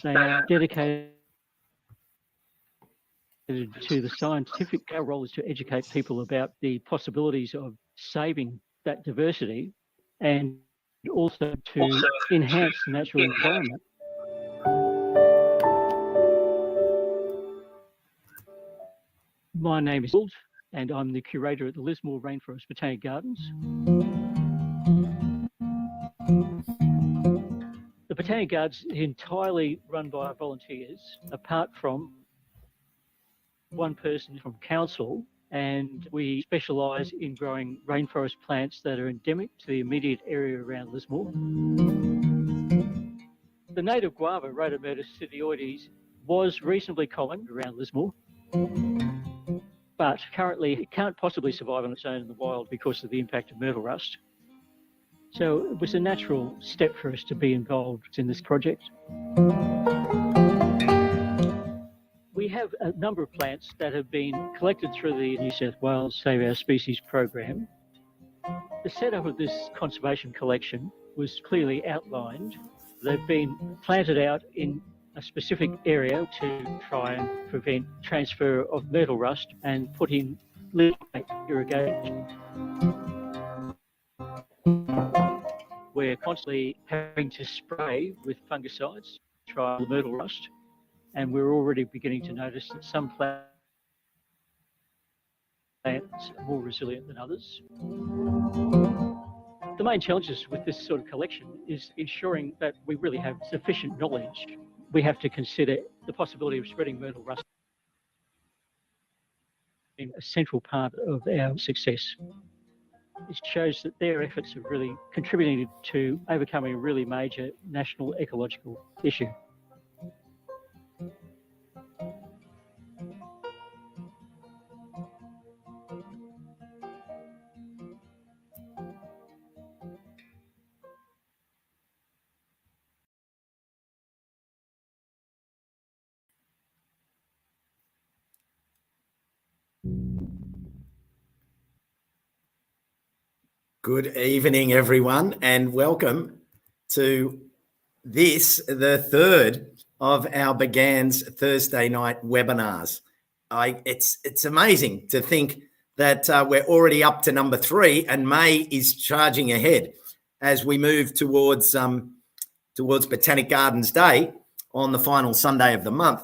They are dedicated to the scientific. Our role is to educate people about the possibilities of saving that diversity and also to enhance the natural environment. My name is Wield, and I'm the curator at the Lismore Rainforest Botanic Gardens. The Botanic Gardens is entirely run by volunteers, apart from one person from council, and we specialise in growing rainforest plants that are endemic to the immediate area around Lismore. The native guava, Rhodomonas sidioides, was reasonably common around Lismore, but currently it can't possibly survive on its own in the wild because of the impact of myrtle rust. So it was a natural step for us to be involved in this project. We have a number of plants that have been collected through the New South Wales Save Our Species program. The setup of this conservation collection was clearly outlined. They've been planted out in a specific area to try and prevent transfer of myrtle rust and put in lift irrigation. We're constantly having to spray with fungicides to try the myrtle rust, and we're already beginning to notice that some plants are more resilient than others. The main challenges with this sort of collection is ensuring that we really have sufficient knowledge. We have to consider the possibility of spreading myrtle rust being a central part of our success. It shows that their efforts are really contributing to overcoming a really major national ecological issue. Good evening, everyone, and welcome to this, the third of our BGanz Thursday night webinars. It's amazing to think that we're already up to number 3, and May is charging ahead as we move towards Botanic Gardens Day on the final Sunday of the month.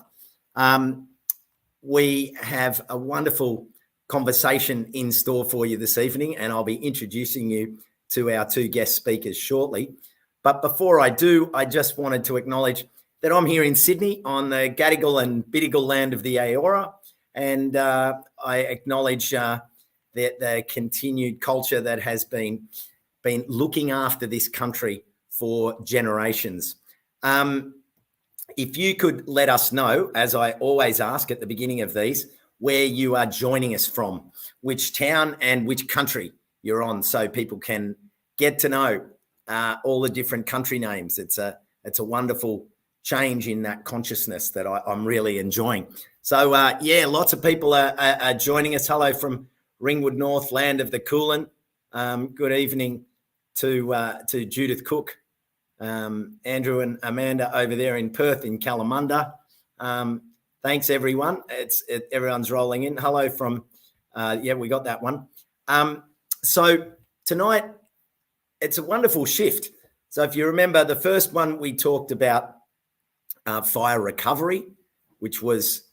We have a wonderful conversation in store for you this evening, and I'll be introducing you to our 2 guest speakers shortly. But before I do, I just wanted to acknowledge that I'm here in Sydney on the Gadigal and Bidigal land of the Eora, and I acknowledge the continued culture that has been looking after this country for generations. If you could let us know, as I always ask at the beginning of these, where you are joining us from, which town and which country you're on, so people can get to know all the different country names. It's a wonderful change in that consciousness that I'm really enjoying. So lots of people are joining us. Hello from Ringwood North, land of the Coolin. Good evening to Judith Cook, Andrew and Amanda over there in Perth in Kalamunda. Thanks, everyone. Everyone's rolling in. Hello from, we got that one. So tonight, it's a wonderful shift. So if you remember, the first one we talked about fire recovery, which was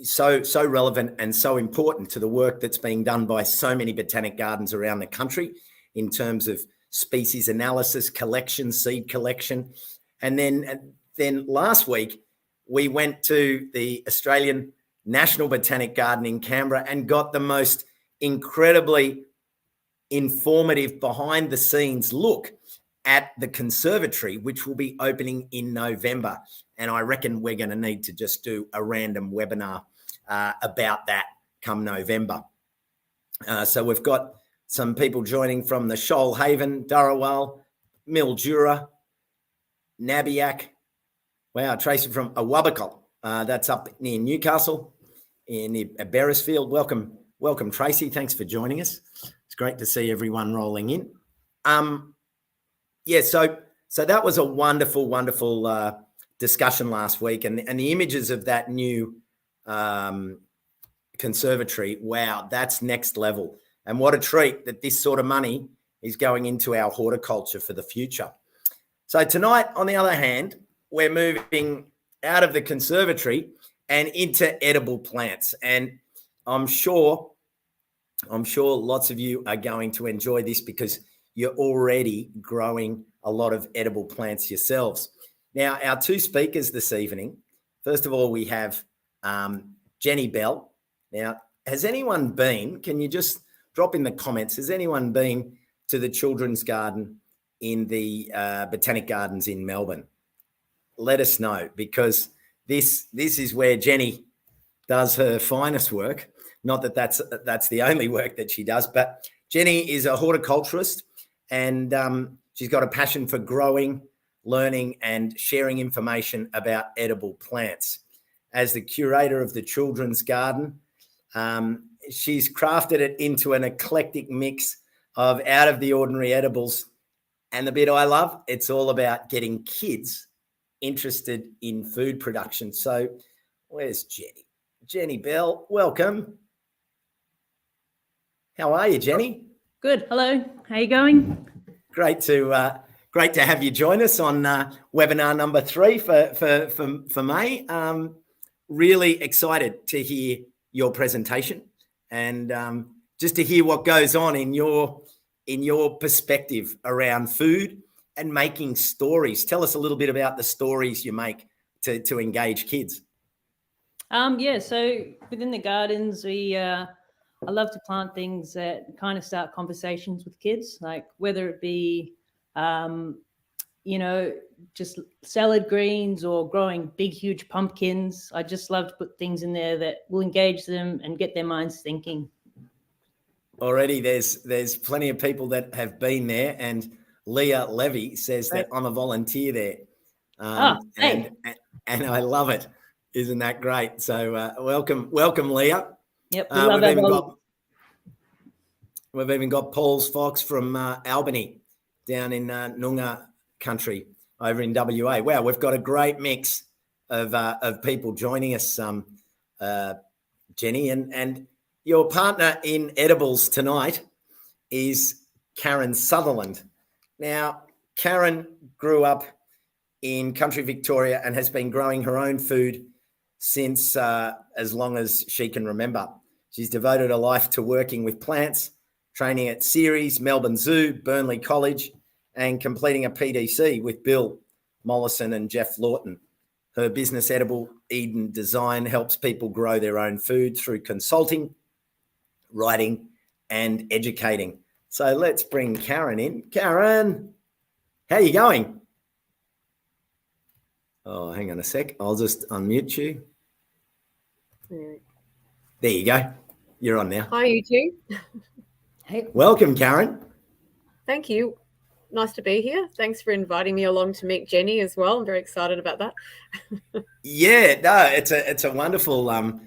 so relevant and so important to the work that's being done by so many botanic gardens around the country in terms of species analysis, collection, seed collection. And then last week, we went to the Australian National Botanic Garden in Canberra and got the most incredibly informative behind-the-scenes look at the conservatory, which will be opening in November. And I reckon we're going to need to just do a random webinar about that come November. So we've got some people joining from the Shoalhaven, Dharawal, Mildura, Nabiac. Wow, Tracy from Awabakal. That's up near Newcastle in Beresfield. Welcome, Tracy. Thanks for joining us. It's great to see everyone rolling in. Yeah, so that was a wonderful discussion last week, and the images of that new conservatory. Wow, that's next level, and what a treat that this sort of money is going into our horticulture for the future. So tonight, on the other hand, we're moving out of the conservatory and into edible plants, and I'm sure lots of you are going to enjoy this because you're already growing a lot of edible plants yourselves. Now, our two speakers this evening, first of all, we have Jenni Bell. Now, has anyone been, can you just drop in the comments, has anyone been to the children's garden in the Botanic Gardens in Melbourne? Let us know, because this is where Jenni does her finest work. Not that that's the only work that she does, but Jenni is a horticulturist, and she's got a passion for growing, learning, and sharing information about edible plants. As the curator of the children's garden, she's crafted it into an eclectic mix of out of the ordinary edibles. And the bit I love, it's all about getting kids interested in food production. So where's Jenni? Jenni Bell, welcome. How are you, Jenni? Good. Hello. How you going? Great to have you join us on webinar number 3 for May. Really excited to hear your presentation and just to hear what goes on in your perspective around food and making stories. Tell us a little bit about the stories you make to engage kids. Yeah. So within the gardens, I love to plant things that kind of start conversations with kids, like whether it be, just salad greens or growing big, huge pumpkins. I just love to put things in there that will engage them and get their minds thinking. Already there's plenty of people that have been there, and Leah Levy says that I'm a volunteer there. Hey. And I love it. Isn't that great? So welcome, Leah. Yep. We've even got Paul's Fox from Albany down in Noongar country over in WA. Wow, we've got a great mix of people joining us, Jenni, and your partner in edibles tonight is Karen Sutherland. Now, Karen grew up in country Victoria and has been growing her own food since as long as she can remember. She's devoted her life to working with plants, training at Ceres, Melbourne Zoo, Burnley College, and completing a PDC with Bill Mollison and Geoff Lawton. Her business, Edible Eden Design, helps people grow their own food through consulting, writing, and educating. So let's bring Karen in. Karen, how are you going? Oh, hang on a sec. I'll just unmute you. There you go. You're on now. Hi, you two. Hey. Welcome, Karen. Thank you. Nice to be here. Thanks for inviting me along to meet Jenni as well. I'm very excited about that. Yeah, no, it's a wonderful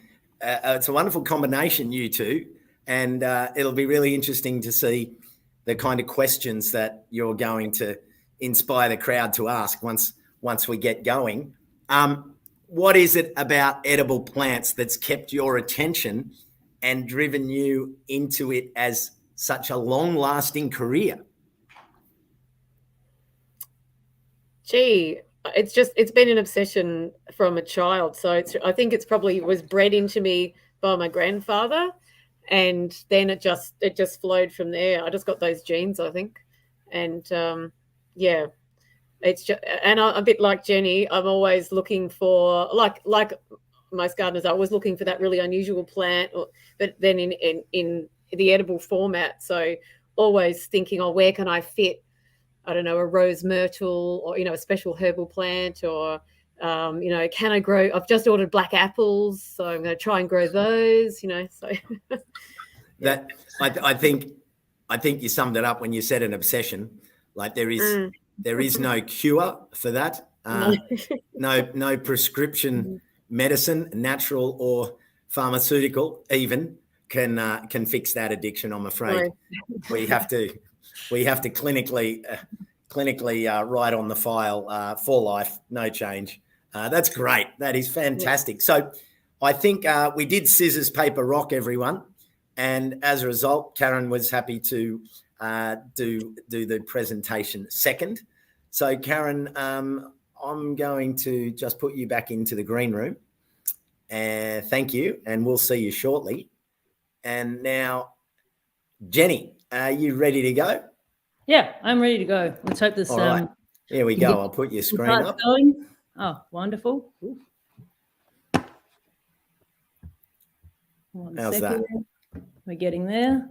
combination, you two, and it'll be really interesting to see the kind of questions that you're going to inspire the crowd to ask once we get going. What is it about edible plants that's kept your attention and driven you into it as such a long-lasting career? Gee, it's been an obsession from a child. So I think it's probably was bred into me by my grandfather, and then it just flowed from there. I just got those genes, I think, and yeah. It's just, and I'm a bit like Jenni. I'm always looking for, like most gardeners, I was looking for that really unusual plant, but then in the edible format. So always thinking, oh, where can I fit, I don't know, a rose myrtle or, a special herbal plant, or, can I grow, I've just ordered black apples, so I'm going to try and grow those, so. That I think you summed it up when you said an obsession. Like there is no cure for that. No prescription medicine, natural or pharmaceutical, even can fix that addiction. I'm afraid we have to clinically clinically right on the file for life, no change. That's great. That is fantastic. So I think we did scissors, paper, rock, everyone. And as a result, Karen was happy to do the presentation second. So Karen, I'm going to just put you back into the green room. And thank you. And we'll see you shortly. And now, Jenni, are you ready to go? Yeah, I'm ready to go. Let's hope this. All right. Here we go. I'll put your screen up. Going. Oh, wonderful. How's that? We're getting there.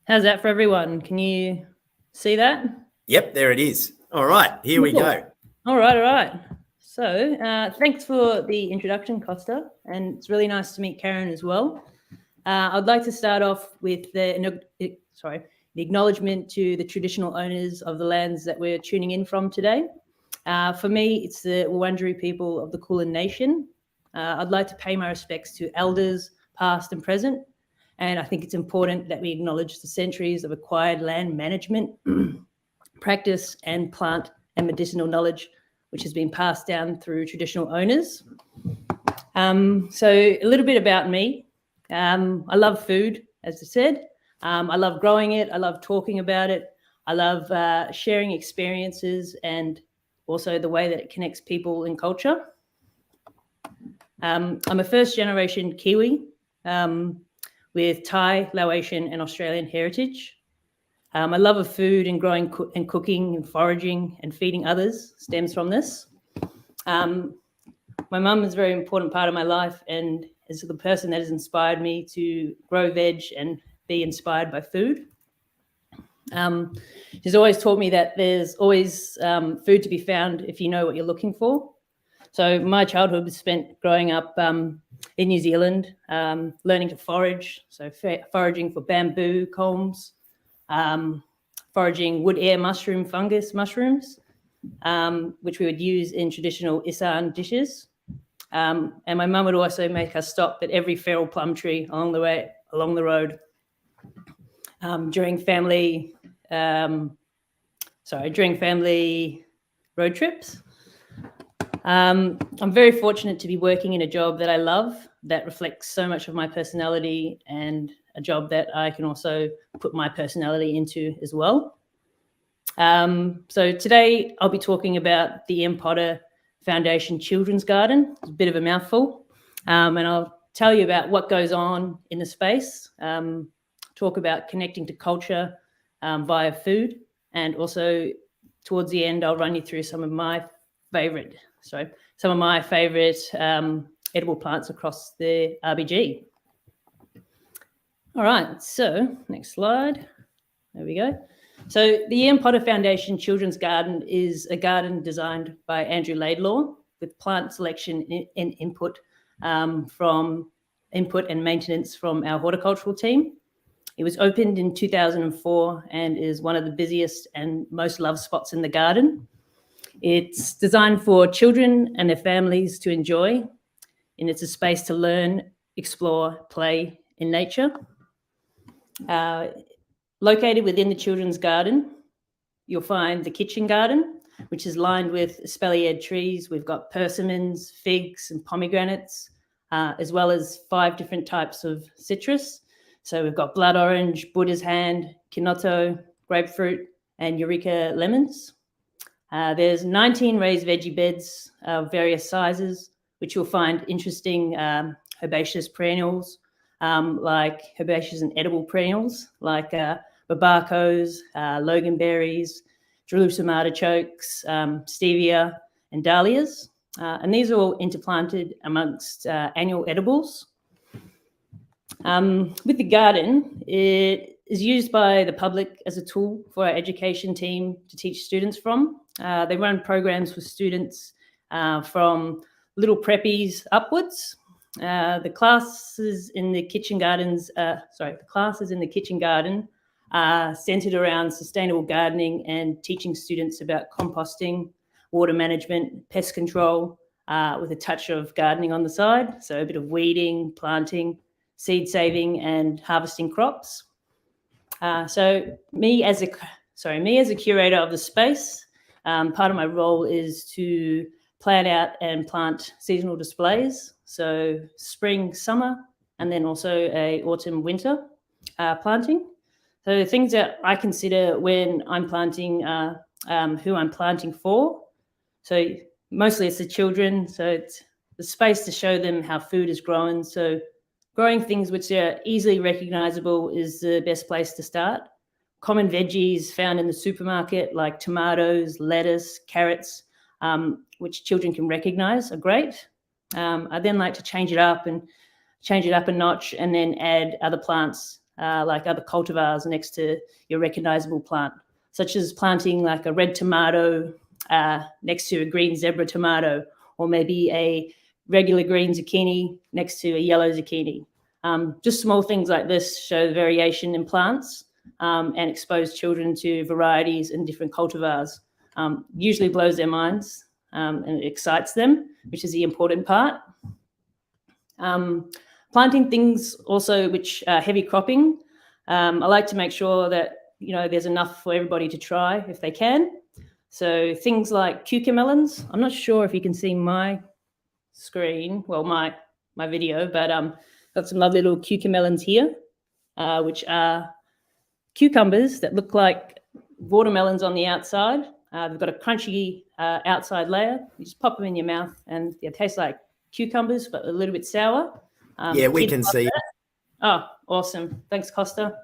How's that for everyone? Can you see that? Yep, there it is. All right, here we go. All right. So thanks for the introduction, Costa, and it's really nice to meet Karen as well. I'd like to start off with the acknowledgement to the traditional owners of the lands that we're tuning in from today. For me, it's the Wurundjeri people of the Kulin Nation. I'd like to pay my respects to elders, past and present, and I think it's important that we acknowledge the centuries of acquired land management, practice, and plant and medicinal knowledge, which has been passed down through traditional owners. So a little bit about me. I love food, as I said. I love growing it. I love talking about it. I love sharing experiences and also the way that it connects people and culture. I'm a first-generation Kiwi with Thai, Laotian, and Australian heritage. My love of food and growing and cooking and foraging and feeding others stems from this. My mum is a very important part of my life and is the person that has inspired me to grow veg and be inspired by food. She's always taught me that there's always food to be found if you know what you're looking for. So my childhood was spent growing up in New Zealand, learning to forage, so foraging for bamboo culms, foraging wood air mushroom fungus mushrooms, which we would use in traditional Isan dishes. And my mum would also make us stop at every feral plum tree along the road during family road trips. I'm very fortunate to be working in a job that I love, that reflects so much of my personality, and a job that I can also put my personality into as well. So today I'll be talking about the Ian Potter Foundation Children's Garden. It's a bit of a mouthful. And I'll tell you about what goes on in the space, talk about connecting to culture via food, and also towards the end I'll run you through some of my favorite edible plants across the RBG. All right, so next slide. There we go. So the Ian Potter Foundation Children's Garden is a garden designed by Andrew Laidlaw with plant selection and input and maintenance from our horticultural team. It was opened in 2004 and is one of the busiest and most loved spots in the garden. It's designed for children and their families to enjoy, and it's a space to learn, explore, play in nature. Located within the children's garden, you'll find the kitchen garden, which is lined with espaliered trees. We've got persimmons, figs, and pomegranates, as well as 5 different types of citrus. So we've got blood orange, Buddha's hand, Kinoto, grapefruit, and Eureka lemons. There's 19 raised veggie beds of various sizes, which you'll find interesting herbaceous perennials, like herbaceous and edible perennials, like babacos, loganberries, Jerusalem artichokes, stevia, and dahlias. And these are all interplanted amongst annual edibles. With the garden, it is used by the public as a tool for our education team to teach students from. They run programs with students from little preppies upwards. The classes in the kitchen garden are centered around sustainable gardening and teaching students about composting, water management, pest control, with a touch of gardening on the side. So a bit of weeding, planting, seed saving, and harvesting crops. So me as a curator of the space, part of my role is to plan out and plant seasonal displays. So spring, summer, and then also a autumn, winter planting. So the things that I consider when I'm planting who I'm planting for. So mostly it's the children. So it's the space to show them how food is grown. So growing things which are easily recognizable is the best place to start. Common veggies found in the supermarket like tomatoes, lettuce, carrots, which children can recognize are great. I then like to change it up a notch and then add other plants like other cultivars next to your recognizable plant, such as planting like a red tomato next to a green zebra tomato, or maybe a regular green zucchini next to a yellow zucchini. Just small things like this show variation in plants and expose children to varieties and different cultivars. Usually blows their minds and it excites them, which is the important part. Planting things also which are heavy cropping. I like to make sure that there's enough for everybody to try if they can. So things like cucumber melons. I'm not sure if you can see my screen, well, my video, but got some lovely little cucumber melons here, which are cucumbers that look like watermelons on the outside. They've got a crunchy outside layer. You just pop them in your mouth and they taste like cucumbers, but a little bit sour. Yeah, we can see. Oh, awesome. Thanks, Costa.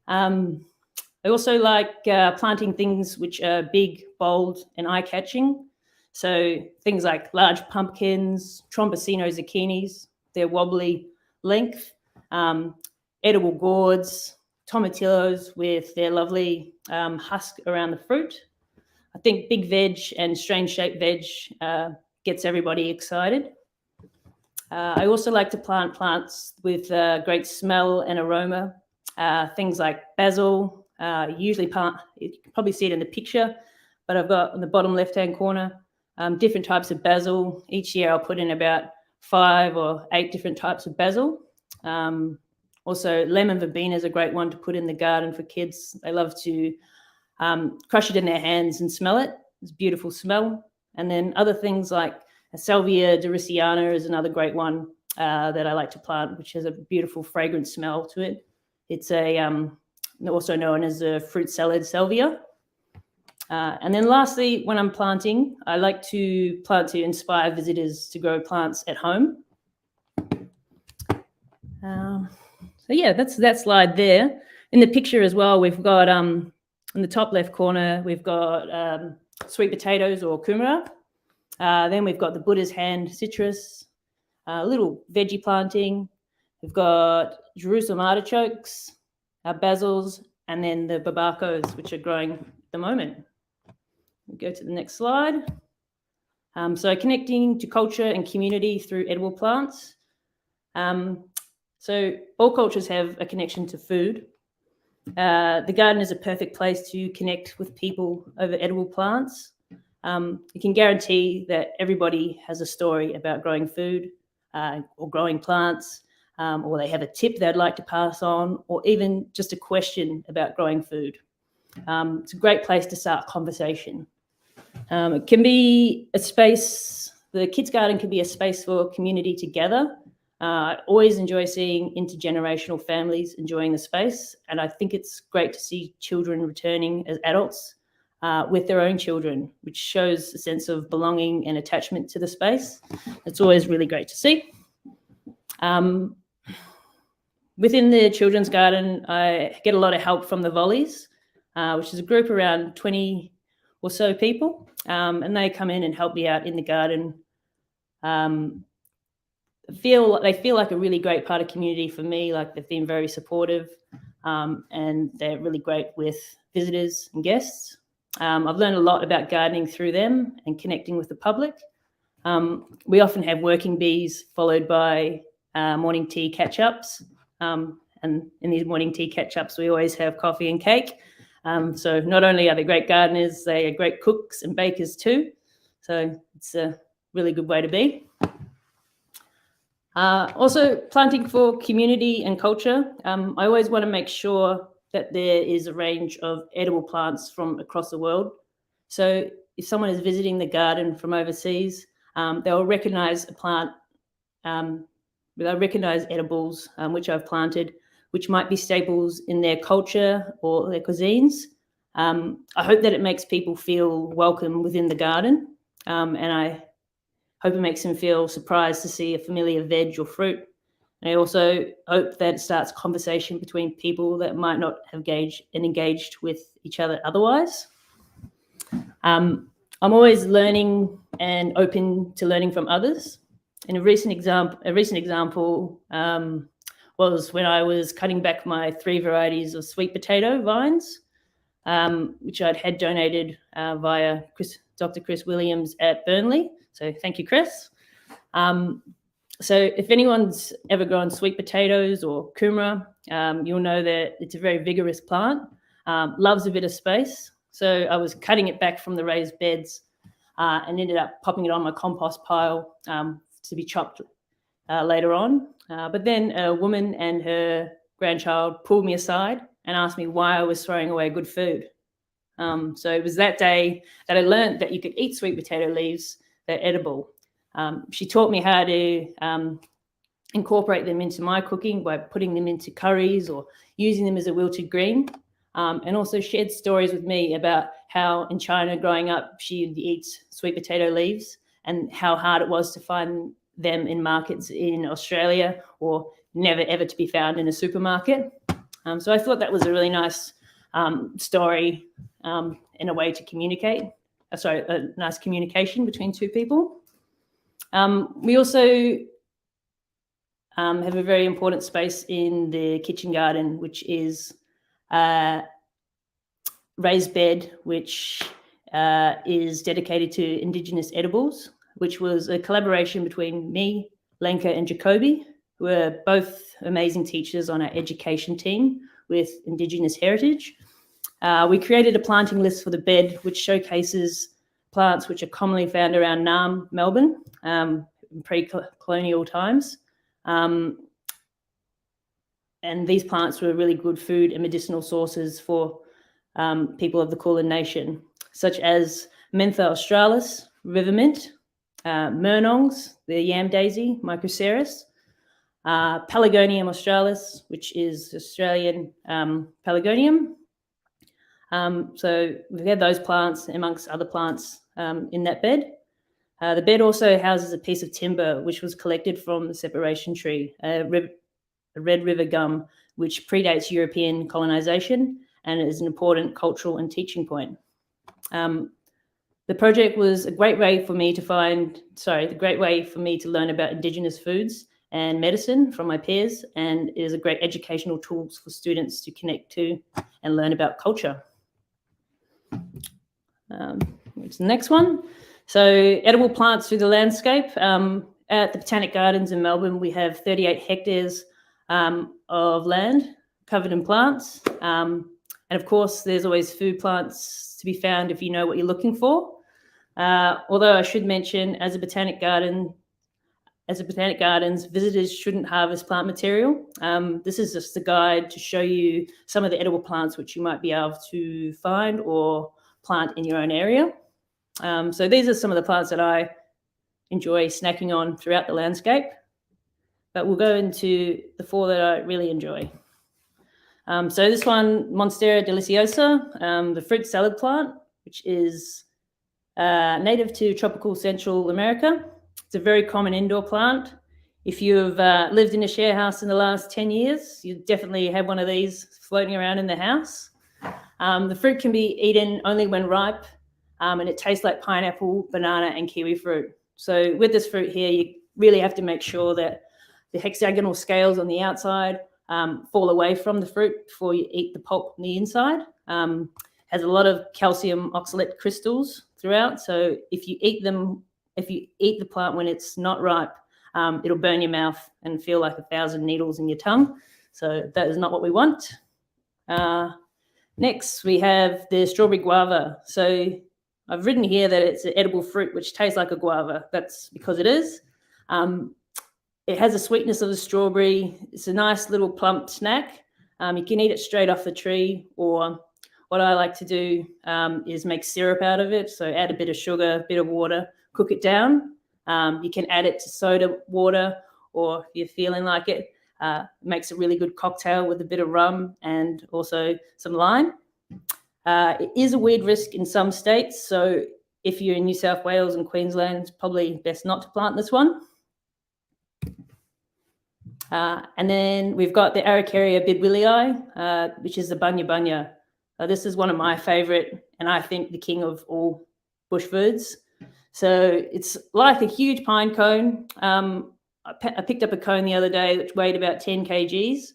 I also like planting things which are big, bold, and eye-catching. So things like large pumpkins, trombosino zucchinis, their wobbly length, edible gourds, tomatillos with their lovely husk around the fruit. I think big veg and strange-shaped veg gets everybody excited. I also like to plant plants with great smell and aroma, things like basil. You can probably see it in the picture, but I've got on the bottom left-hand corner different types of basil. Each year I'll put in about 5 or 8 different types of basil. Also, lemon verbena is a great one to put in the garden for kids. They love to crush it in their hands and smell it. It's a beautiful smell. And then other things like Salvia doriciana is another great one that I like to plant, which has a beautiful fragrant smell to it. It's also known as a fruit salad salvia. And then lastly, when I'm planting, I like to plant to inspire visitors to grow plants at home. So yeah, that's that slide there. In the picture as well, we've got in the top left corner, we've got sweet potatoes or kumara. Then we've got the Buddha's hand citrus, little veggie planting. We've got Jerusalem artichokes, basils, and then the babacos, which are growing at the moment. We'll go to the next slide. So connecting to culture and community through edible plants. So all cultures have a connection to food. The garden is a perfect place to connect with people over edible plants. You can guarantee that everybody has a story about growing food or growing plants, or they have a tip they'd like to pass on, or even just a question about growing food. It's a great place to start conversation. It can be a space, the kids' garden can be a space for community together. I always enjoy seeing intergenerational families enjoying the space, and I think it's great to see children returning as adults with their own children, which shows a sense of belonging and attachment to the space. It's always really great to see. Within the children's garden, I get a lot of help from the Volleys, which is a group around 20 or so people, and they come in and help me out in the garden. They feel like a really great part of community for me. Like they've been very supportive, and they're really great with visitors and guests. I've learned a lot about gardening through them and connecting with the public. We often have working bees followed by morning tea catch-ups. And in these morning tea catch-ups, we always have coffee and cake. So not only are they great gardeners, they are great cooks and bakers too. So it's a really good way to be. Also planting for community and culture. I always want to make sure that there is a range of edible plants from across the world. So if someone is visiting the garden from overseas, they'll recognise a plant, they'll recognise edibles which I've planted, which might be staples in their culture or their cuisines. I hope that it makes people feel welcome within the garden, and I hope it makes them feel surprised to see a familiar veg or fruit. And I also hope that it starts conversation between people that might not have engaged with each other otherwise. I'm always learning and open to learning from others. And a recent example was when I was cutting back my 3 varieties of sweet potato vines, which I'd had donated via Dr. Chris Williams at Burnley. So thank you, Chris. So if anyone's ever grown sweet potatoes or kumara, you'll know that it's a very vigorous plant, loves a bit of space. So I was cutting it back from the raised beds and ended up popping it on my compost pile to be chopped later on. But then a woman and her grandchild pulled me aside and asked me why I was throwing away good food. So it was that day that I learned that you could eat sweet potato leaves, they're edible. She taught me how to incorporate them into my cooking by putting them into curries or using them as a wilted green, and also shared stories with me about how in China growing up she would eat sweet potato leaves and how hard it was to find them in markets in Australia or never ever to be found in a supermarket. So I thought that was a really nice story in a way to communicate. A nice communication between two people. We also have a very important space in the kitchen garden, which is raised bed, which is dedicated to Indigenous edibles, which was a collaboration between me, Lenka, and Jacoby, who are both amazing teachers on our education team with Indigenous heritage. We created a planting list for the bed, which showcases plants which are commonly found around Naarm, Melbourne, in pre-colonial times. And these plants were really good food and medicinal sources for people of the Kulin Nation, such as Mentha australis, river mint, Murnongs, the yam daisy, Ceres, Pelargonium australis, which is Australian Pelargonium. So we've had those plants amongst other plants in that bed. The bed also houses a piece of timber which was collected from the separation tree, a red river gum, which predates European colonisation and is an important cultural and teaching point. The project was a great way for me to learn about Indigenous foods and medicine from my peers, and it is a great educational tool for students to connect to and learn about culture. What's the next one? So edible plants through the landscape. At the Botanic Gardens in Melbourne, we have 38 hectares of land covered in plants. And of course, there's always food plants to be found if you know what you're looking for. Although I should mention, as a Botanic Gardens, visitors shouldn't harvest plant material. This is just a guide to show you some of the edible plants which you might be able to find or plant in your own area. So these are some of the plants that I enjoy snacking on throughout the landscape, but we'll go into the 4 that I really enjoy. So this one, Monstera deliciosa, the fruit salad plant, which is native to tropical Central America. It's a very common indoor plant. If you've lived in a share house in the last 10 years, you definitely have one of these floating around in the house. The fruit can be eaten only when ripe, and it tastes like pineapple, banana, and kiwi fruit. So with this fruit here, you really have to make sure that the hexagonal scales on the outside fall away from the fruit before you eat the pulp on the inside. Has a lot of calcium oxalate crystals throughout. So if you eat the plant when it's not ripe, it'll burn your mouth and feel like 1,000 needles in your tongue. So that is not what we want. Next, we have the strawberry guava. So I've written here that it's an edible fruit which tastes like a guava. That's because it is. It has a sweetness of the strawberry. It's a nice little plump snack. You can eat it straight off the tree, or what I like to do is make syrup out of it. So add a bit of sugar, a bit of water, cook it down. You can add it to soda water, or if you're feeling like it, makes a really good cocktail with a bit of rum and also some lime. It is a weed risk in some states, so if you're in New South Wales and Queensland, it's probably best not to plant this one. And then we've got the Araucaria bidwillii, which is the bunya bunya. This is one of my favourite, and I think the king of all bush foods. So it's like a huge pine cone. I picked up a cone the other day which weighed about 10 kgs.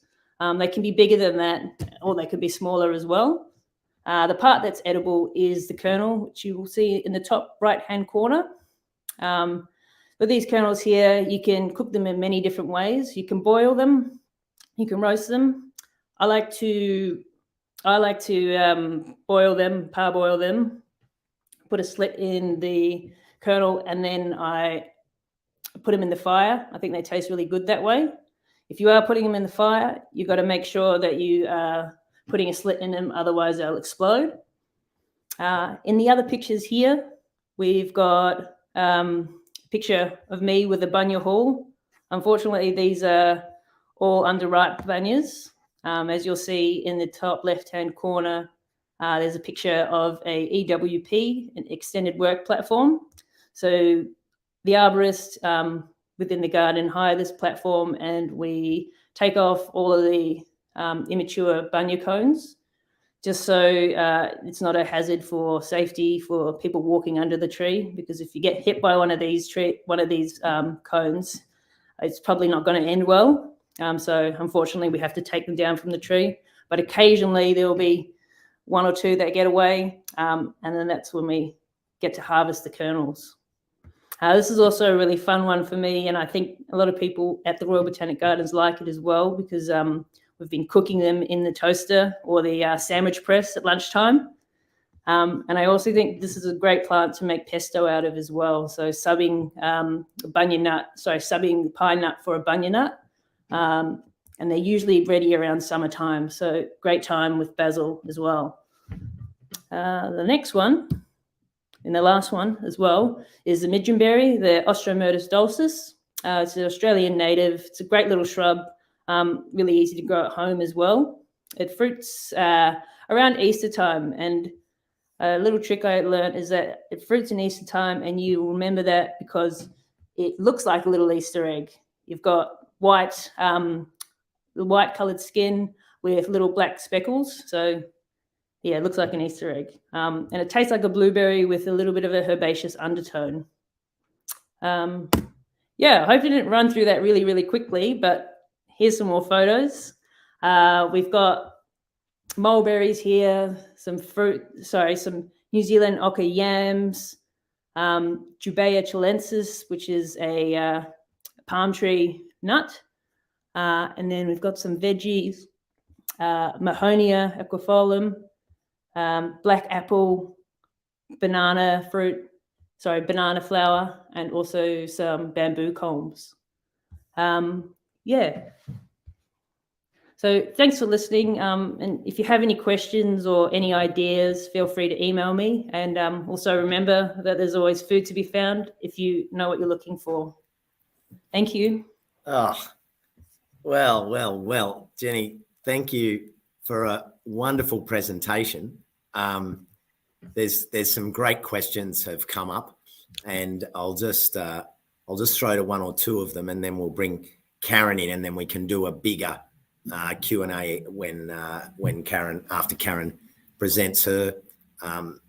They can be bigger than that, or they could be smaller as well. The part that's edible is the kernel, which you will see in the top right-hand corner. With these kernels here, you can cook them in many different ways. You can boil them, you can roast them. I like to boil them, parboil them, put a slit in the kernel, and then I put them in the fire. I think they taste really good that way. If you are putting them in the fire, you've got to make sure that you are putting a slit in them, otherwise they'll explode. In the other pictures here, we've got a picture of me with a bunya haul. Unfortunately, these are all underripe bunyas. As you'll see in the top left-hand corner, there's a picture of a EWP, an extended work platform. So the arborist within the garden hire this platform, and we take off all of the immature bunya cones, just so it's not a hazard for safety for people walking under the tree. Because if you get hit by one of these cones, it's probably not going to end well. So unfortunately, we have to take them down from the tree. But occasionally there will be one or two that get away, and then that's when we get to harvest the kernels. This is also a really fun one for me, and I think a lot of people at the Royal Botanic Gardens like it as well, because we've been cooking them in the toaster or the sandwich press at lunchtime. And I also think this is a great plant to make pesto out of as well. So subbing subbing the pine nut for a bunya nut. And they're usually ready around summertime. So great time with basil as well. The next one, and the last one as well, is the midgeonberry, the Ostromyrtus dulcis. It's an Australian native. It's a great little shrub, really easy to grow at home as well. It fruits around Easter time, and a little trick I learned is that it fruits in Easter time, and you remember that because it looks like a little Easter egg. You've got white, the white coloured skin with little black speckles. So yeah, it looks like an Easter egg. And it tastes like a blueberry with a little bit of a herbaceous undertone. Yeah, I hope I didn't run through that really, really quickly, but here's some more photos. We've got mulberries here, some New Zealand ochre yams, Jubea chilensis, which is a palm tree nut. And then we've got some veggies, Mahonia equifolium, black apple, banana flower, and also some bamboo culms. Yeah. So thanks for listening. And if you have any questions or any ideas, feel free to email me. And also remember that there's always food to be found if you know what you're looking for. Thank you. Oh, well, Jenni, thank you for a wonderful presentation. There's some great questions have come up, and I'll just throw to one or two of them, and then we'll bring Karen in, and then we can do a bigger Q&A when Karen presents her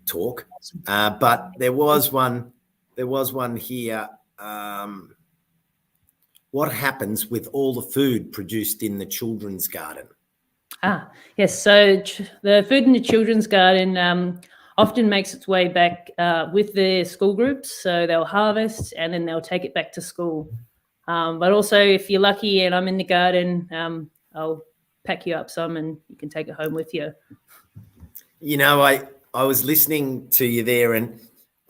talk. But there was one here. What happens with all the food produced in the children's garden? Yes. So the food in the children's garden often makes its way back with the school groups. So they'll harvest and then they'll take it back to school. But also, if you're lucky and I'm in the garden, I'll pack you up some and you can take it home with you. You know, I was listening to you there, and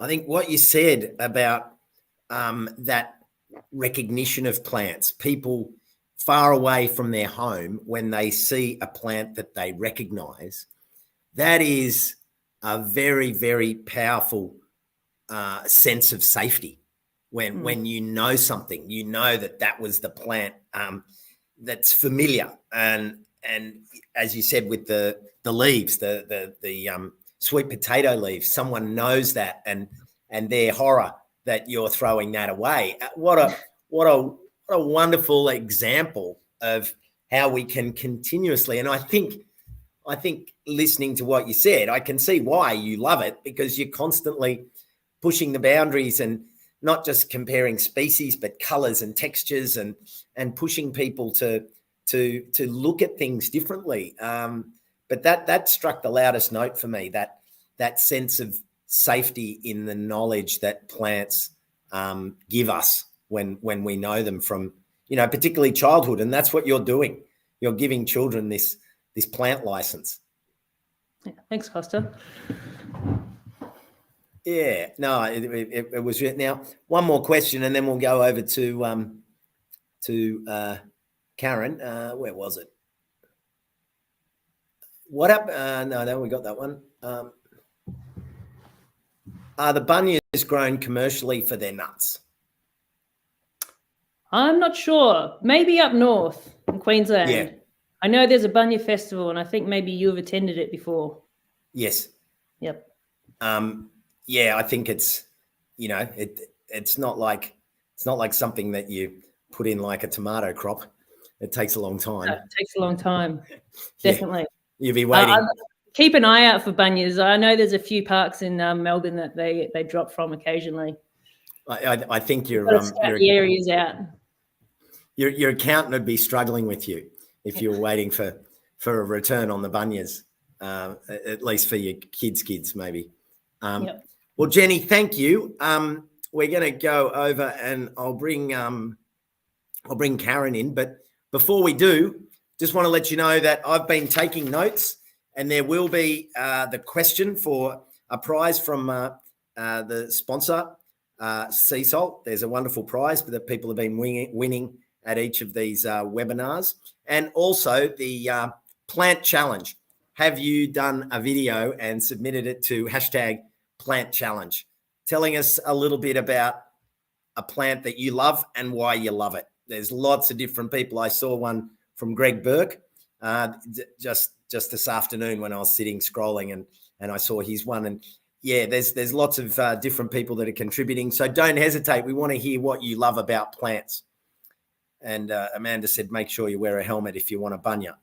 I think what you said about that recognition of plants, people far away from their home, when they see a plant that they recognize, that is a very, very powerful sense of safety. When you know something, you know that was the plant that's familiar. And as you said, with the leaves, the sweet potato leaves, someone knows that, and their horror that you're throwing that away. What a wonderful example of how we can continuously. And I think listening to what you said, I can see why you love it, because you're constantly pushing the boundaries and not just comparing species, but colors and textures, and pushing people to look at things differently. But that struck the loudest note for me, that sense of safety in the knowledge that plants give us when we know them from, particularly childhood. And that's what you're doing. You're giving children this plant license. Yeah, thanks, Costa. Yeah, no, it was. Now, one more question, and then we'll go over to Karen. Where was it? What up? No, we got that one. Are the bunyas grown commercially for their nuts? I'm not sure. Maybe up north in Queensland. Yeah. I know there's a bunya festival, and I think maybe you've attended it before. Yes. Yep. Yeah, I think it's, it's not like something that you put in like a tomato crop. It takes a long time. It takes a long time. Definitely. Yeah, you'll be waiting. Keep an eye out for bunyas. I know there's a few parks in Melbourne that they drop from occasionally. I think your the areas out. Your accountant would be struggling with you if you were waiting for a return on the bunyas, at least for your kids maybe. Yep. Well, Jenni, thank you. We're going to go over, and I'll bring Karen in. But before we do, just want to let you know that I've been taking notes, and there will be the question for a prize from the sponsor, Sea Salt. There's a wonderful prize that people have been winning at each of these webinars, and also the plant challenge. Have you done a video and submitted it to #PlantChallenge, telling us a little bit about a plant that you love and why you love it? There's lots of different people. I saw one from Greg Burke just this afternoon when I was sitting scrolling, and I saw his one. And yeah, there's lots of different people that are contributing. So don't hesitate. We want to hear what you love about plants. And Amanda said, make sure you wear a helmet if you want a bunya.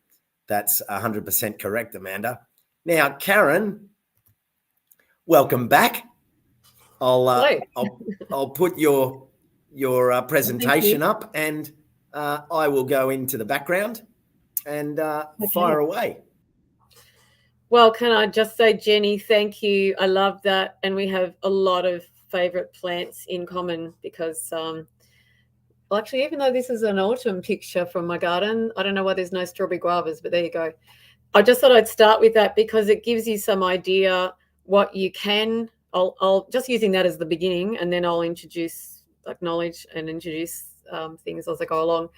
That's 100% correct, Amanda. Now, Karen, welcome back. I'll put your presentation up, and I will go into the background and fire away. Well, can I just say, Jenni, thank you. I love that. And we have a lot of favourite plants in common because, actually, even though this is an autumn picture from my garden, I don't know why there's no strawberry guavas, but there you go. I just thought I'd start with that because it gives you some idea what you can. I'll just using that as the beginning, and then I'll acknowledge and introduce things as I go along.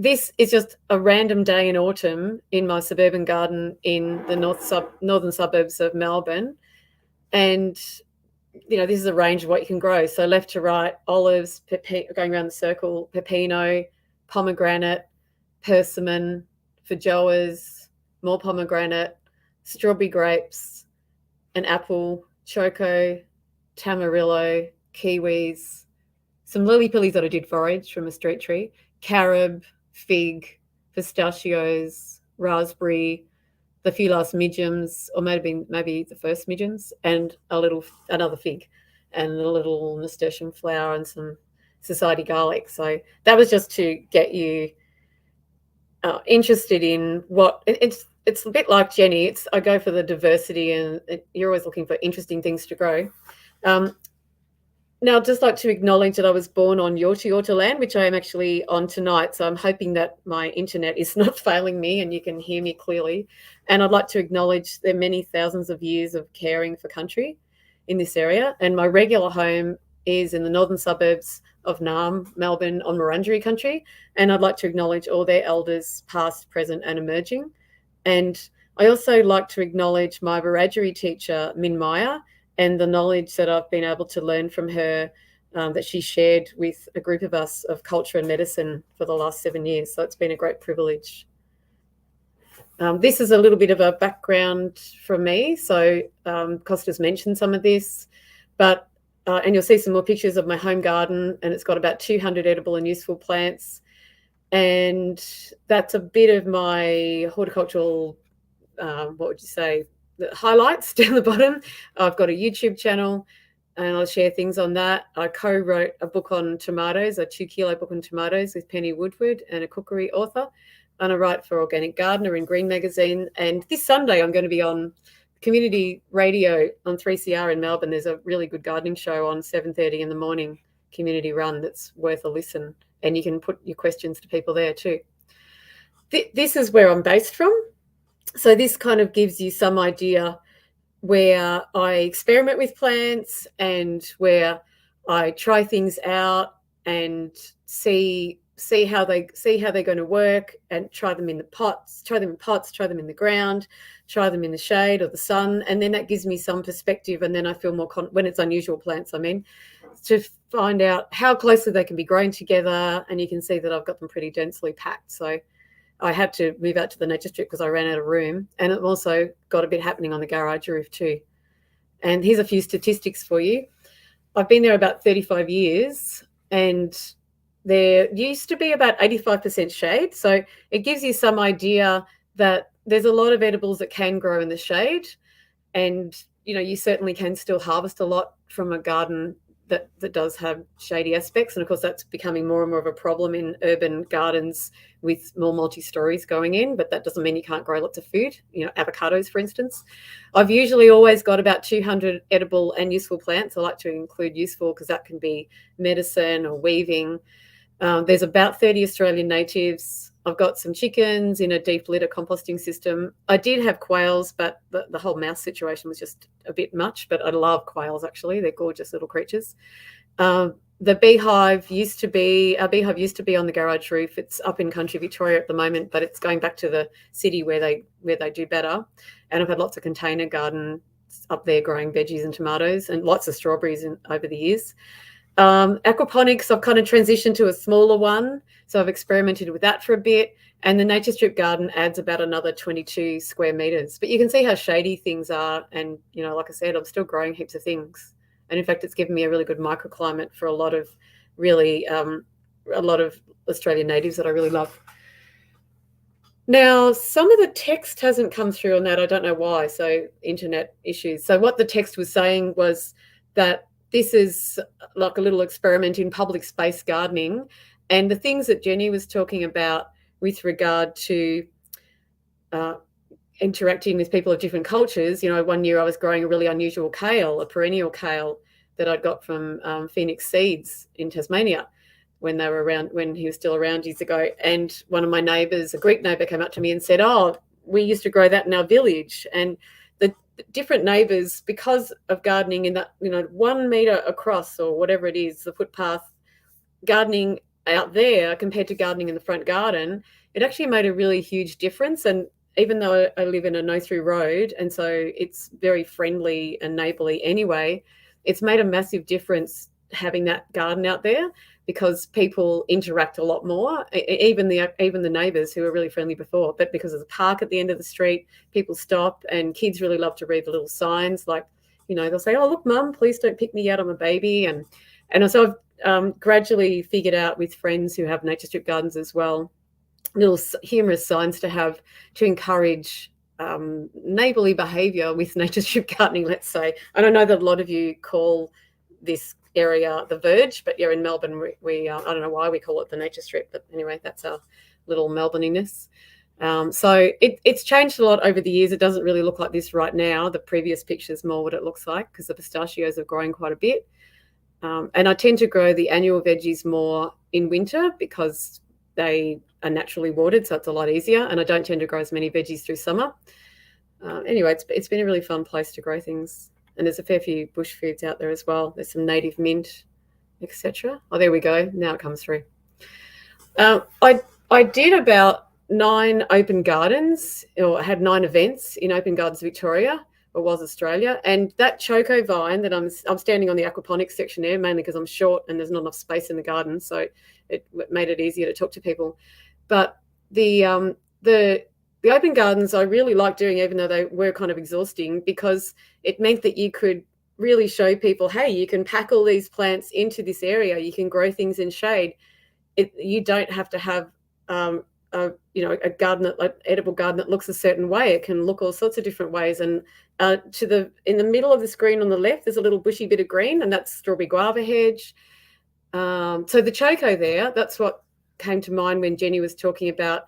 This is just a random day in autumn in my suburban garden in the northern suburbs of Melbourne. And, this is a range of what you can grow. So left to right, olives, going around the circle, pepino, pomegranate, persimmon, feijoas, more pomegranate, strawberry grapes, an apple, choco, tamarillo, kiwis, some lily pillies that I did forage from a street tree, carob, fig, pistachios, raspberry, the few last midgeons, or maybe the first midgeons, and another fig, and a little nasturtium flower and some society garlic. So that was just to get you interested in what it's a bit like Jenni. I go for the diversity, and you're always looking for interesting things to grow. Now, I'd just like to acknowledge that I was born on Yorta land, which I am actually on tonight. So I'm hoping that my internet is not failing me and you can hear me clearly. And I'd like to acknowledge the many thousands of years of caring for country in this area. And my regular home is in the northern suburbs of Naarm, Melbourne on Wurundjeri country. And I'd like to acknowledge all their elders, past, present and emerging. And I also like to acknowledge my Wiradjuri teacher, Min Maya, and the knowledge that I've been able to learn from her that she shared with a group of us of culture and medicine for the last 7 years. So it's been a great privilege. This is a little bit of a background from me. So Costa's mentioned some of this, but and you'll see some more pictures of my home garden, and it's got about 200 edible and useful plants. And that's a bit of my horticultural, what would you say, the highlights down the bottom. I've got a YouTube channel and I'll share things on that. I co-wrote a book on tomatoes, a 2-kilo book on tomatoes with Penny Woodward, and a cookery author. And I write for Organic Gardener in Green Magazine. And this Sunday, I'm going to be on community radio on 3CR in Melbourne. There's a really good gardening show on 7:30 in the morning, community run, that's worth a listen. And you can put your questions to people there too. This is where I'm based from. So this kind of gives you some idea where I experiment with plants and where I try things out and see how they're going to work, and try them in pots, try them in the ground, try them in the shade or the sun, and then that gives me some perspective. And then I feel more when it's unusual plants, to find out how closely they can be grown together. And you can see that I've got them pretty densely packed. So I had to move out to the nature strip because I ran out of room, and I've also got a bit happening on the garage roof too. And here's a few statistics for you. I've been there about 35 years, and there used to be about 85% shade. So it gives you some idea that there's a lot of edibles that can grow in the shade. And, you certainly can still harvest a lot from a garden that does have shady aspects. And of course, that's becoming more and more of a problem in urban gardens with more multi-stories going in, but that doesn't mean you can't grow lots of food, avocados, for instance. I've usually always got about 200 edible and useful plants. I like to include useful because that can be medicine or weaving. There's about 30 Australian natives. I've got some chickens in a deep litter composting system. I did have quails, but the whole mouse situation was just a bit much, but I love quails, actually. They're gorgeous little creatures. The beehive used to be on the garage roof. It's up in country Victoria at the moment, but it's going back to the city where they do better. And I've had lots of container gardens up there growing veggies and tomatoes, and lots of strawberries over the years. Aquaponics, I've kind of transitioned to a smaller one. So I've experimented with that for a bit. And the nature strip garden adds about another 22 square meters. But you can see how shady things are. And, like I said, I'm still growing heaps of things. And in fact, it's given me a really good microclimate for a lot of Australian natives that I really love. Now, some of the text hasn't come through on that. I don't know why. So internet issues. So what the text was saying was that this is like a little experiment in public space gardening. And the things that Jenni was talking about with regard to interacting with people of different cultures. One year I was growing a really unusual kale, a perennial kale that I'd got from Phoenix Seeds in Tasmania when he was still around years ago. And one of my neighbours, a Greek neighbour, came up to me and said, "Oh, we used to grow that in our village." And the different neighbours, because of gardening in that 1 metre across or whatever it is, the footpath, gardening out there compared to gardening in the front garden, it actually made a really huge difference. And even though I live in a no-through road, and so it's very friendly and neighbourly anyway, it's made a massive difference having that garden out there, because people interact a lot more, even the neighbours who were really friendly before. But because of the park at the end of the street, people stop, and kids really love to read the little signs, like, they'll say, "Oh, look, Mum, please don't pick me yet, I'm a baby." And so I've gradually figured out with friends who have nature strip gardens as well, little humorous signs to have to encourage neighbourly behaviour with nature strip gardening, let's say. And I know that a lot of you call this area the verge, but in Melbourne we I don't know why we call it the nature strip, but anyway, that's our little Melbourneiness. So it's changed a lot over the years. It doesn't really look like this right now. The previous picture's more what it looks like, because the pistachios have grown quite a bit. And I tend to grow the annual veggies more in winter because they are naturally watered, so it's a lot easier. And I don't tend to grow as many veggies through summer. Anyway, it's been a really fun place to grow things. And there's a fair few bush foods out there as well. There's some native mint etc. Oh, there we go. Now it comes through. I did about 9 open gardens, or had 9 events in Open Gardens Victoria, or was Australia. And that choco vine that I'm standing on the aquaponics section there, mainly because I'm short and there's not enough space in the garden, so it made it easier to talk to people. But the open gardens I really liked doing, even though they were kind of exhausting, because it meant that you could really show people, hey, you can pack all these plants into this area, you can grow things in shade. You don't have to have a garden, an edible garden that looks a certain way. It can look all sorts of different ways. And in the middle of the screen on the left, there's a little bushy bit of green, and that's strawberry guava hedge. So the choco there, that's what came to mind when Jenni was talking about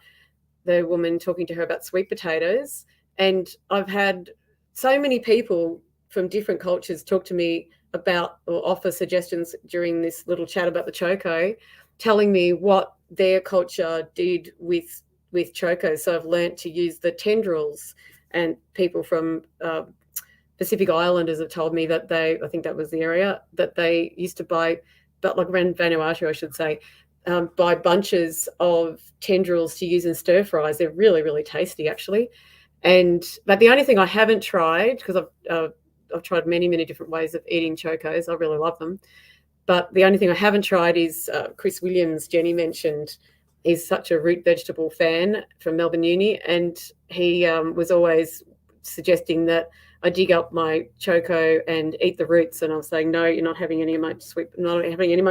the woman talking to her about sweet potatoes. And I've had so many people from different cultures talk to me about, or offer suggestions during this little chat about the choco, telling me what their culture did with choco. So I've learnt to use the tendrils, and people from Pacific Islanders have told me that I think that was the area that they used to buy, but like around Vanuatu, I should say, buy bunches of tendrils to use in stir fries. They're really, really tasty, actually. But the only thing I haven't tried, because I've tried many, many different ways of eating chocos, I really love them. But the only thing I haven't tried is Chris Williams, Jenni mentioned. He's such a root vegetable fan from Melbourne Uni, and he was always suggesting that I dig up my choco and eat the roots. And I was saying, no, you're not having any of my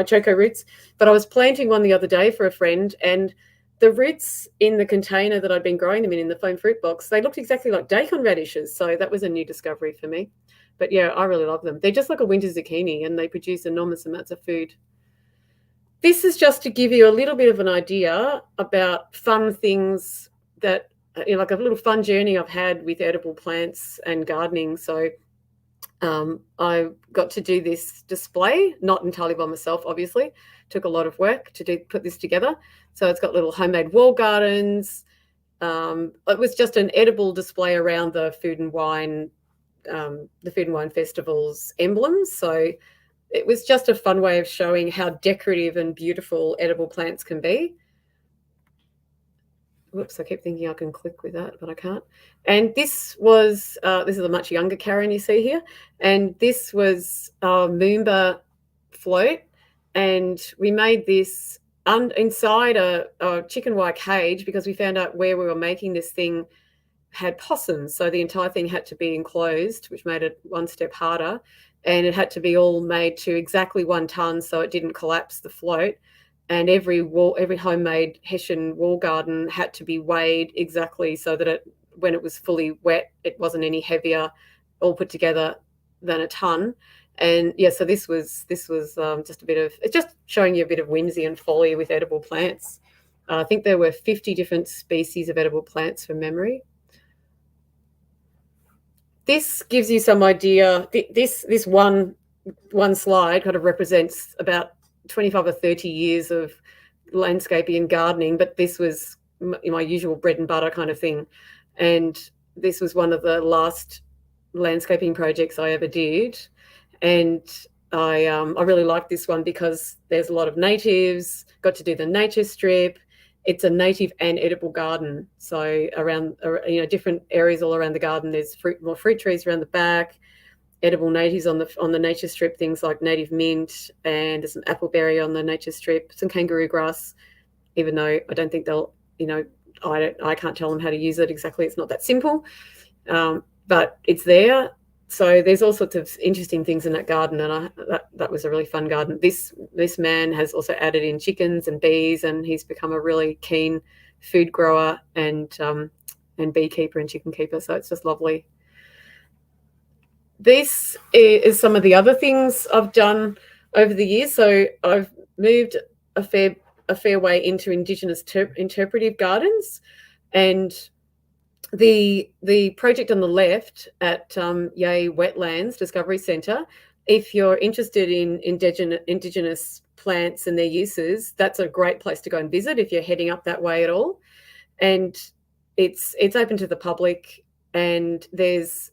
choco roots. But I was planting one the other day for a friend, and the roots in the container that I'd been growing them in the foam fruit box, they looked exactly like daikon radishes. So that was a new discovery for me. But yeah, I really love them. They're just like a winter zucchini, and they produce enormous amounts of food. This is just to give you a little bit of an idea about fun things that, like a little fun journey I've had with edible plants and gardening. So I got to do this display, not entirely by myself, obviously. Took a lot of work to put this together. So it's got little homemade wall gardens. It was just an edible display around the food and wine festival's emblems. So it was just a fun way of showing how decorative and beautiful edible plants can be. Whoops, I keep thinking I can click with that, but I can't. And this is a much younger Karen you see here. And this was our Moomba float. And we made this inside a chicken wire cage, because we found out where we were making this thing had possums. So the entire thing had to be enclosed, which made it one step harder. And it had to be all made to exactly 1 ton so it didn't collapse the float. And every homemade Hessian wall garden had to be weighed exactly so that when it was fully wet, it wasn't any heavier all put together than a ton. And yeah, so this was just it's just showing you a bit of whimsy and folly with edible plants. I think there were 50 different species of edible plants from memory. This gives you some idea. This one slide kind of represents about 25 or 30 years of landscaping and gardening, but this was my usual bread and butter kind of thing. And this was one of the last landscaping projects I ever did. And I really liked this one because there's a lot of natives, got to do the nature strip. It's a native and edible garden. So around, different areas all around the garden, there's more fruit trees around the back, edible natives on the nature strip, things like native mint, and there's some appleberry on the nature strip, some kangaroo grass, even though I don't think they'll, I can't tell them how to use it exactly. It's not that simple, but it's there. So there's all sorts of interesting things in that garden, and that was a really fun garden. This man has also added in chickens and bees, and he's become a really keen food grower and beekeeper and chicken keeper. So it's just lovely. This is some of the other things I've done over the years. So I've moved a fair way into Indigenous interpretive gardens, and the project on the left at Yea Wetlands Discovery Centre, if you're interested in Indigenous plants and their uses, that's a great place to go and visit if you're heading up that way at all. And it's open to the public, and there's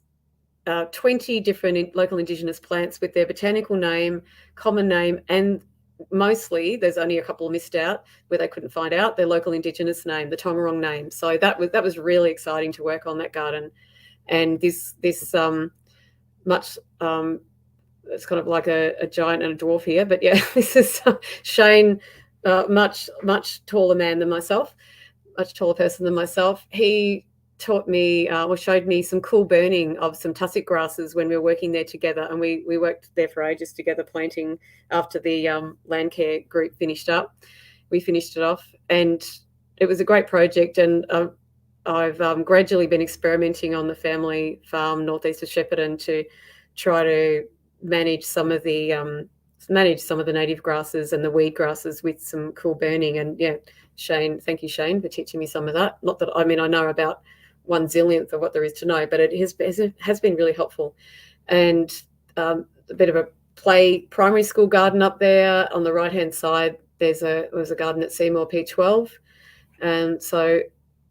20 different local Indigenous plants with their botanical name, common name, and mostly there's only a couple missed out where they couldn't find out their local Indigenous name, the Tongarong name. So that was really exciting to work on that garden. And this much it's kind of like a giant and a dwarf here, but yeah, this is Shane, much taller man than myself, much taller person than myself. He taught me or showed me some cool burning of some tussock grasses when we were working there together, and we worked there for ages together planting after the land care group finished up. We finished it off, and it was a great project. And I've gradually been experimenting on the family farm northeast of Shepparton to try to manage some of the native grasses and the weed grasses with some cool burning. And yeah, Shane, thank you, Shane, for teaching me some of that. Not that, I mean, I know about 1/zillionth of what there is to know, but it has been really helpful. And a bit of a primary school garden up there on the right hand side. There's a garden at Seymour P12, and so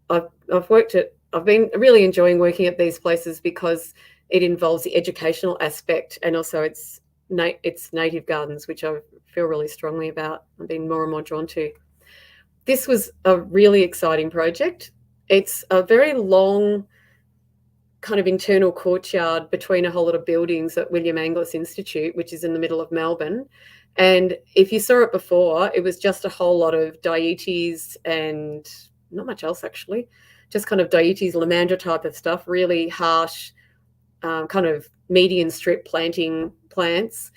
I've been really enjoying working at these places because it involves the educational aspect, and also it's native gardens, which I feel really strongly about. I've been more and more drawn to. This was a really exciting project. It's a very long kind of internal courtyard between a whole lot of buildings at William Angliss Institute, which is in the middle of Melbourne. And if you saw it before, it was just a whole lot of dietes and not much else, actually. Just kind of dietes, lamandra type of stuff, really harsh, kind of median strip planting plants.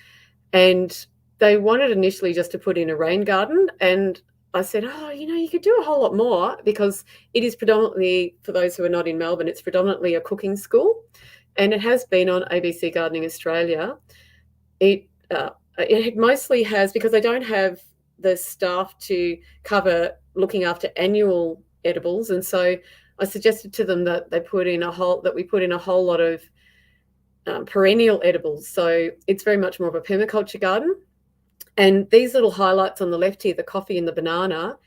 And they wanted initially just to put in a rain garden. And I said, you could do a whole lot more, because it is predominantly, for those who are not in Melbourne, it's predominantly a cooking school. And it has been on ABC Gardening Australia. It mostly has, because they don't have the staff to cover looking after annual edibles. And so I suggested to them that we put in a whole lot of perennial edibles. So it's very much more of a permaculture garden. And these little highlights on the left here, the coffee and the banana,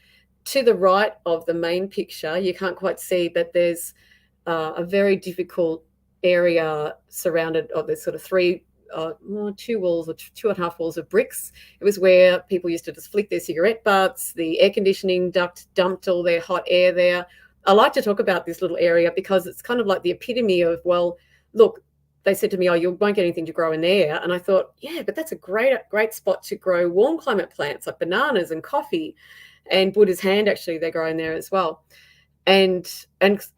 to the right of the main picture, you can't quite see, but there's a very difficult area surrounded of this sort of two walls or 2.5 walls of bricks. It was where people used to just flick their cigarette butts. The air conditioning duct dumped all their hot air there. I like to talk about this little area because it's kind of like the epitome of, well, look, they said to me, you won't get anything to grow in there. And I thought, yeah, but that's a great spot to grow warm climate plants like bananas and coffee, and Buddha's hand, actually, they grow in there as well. And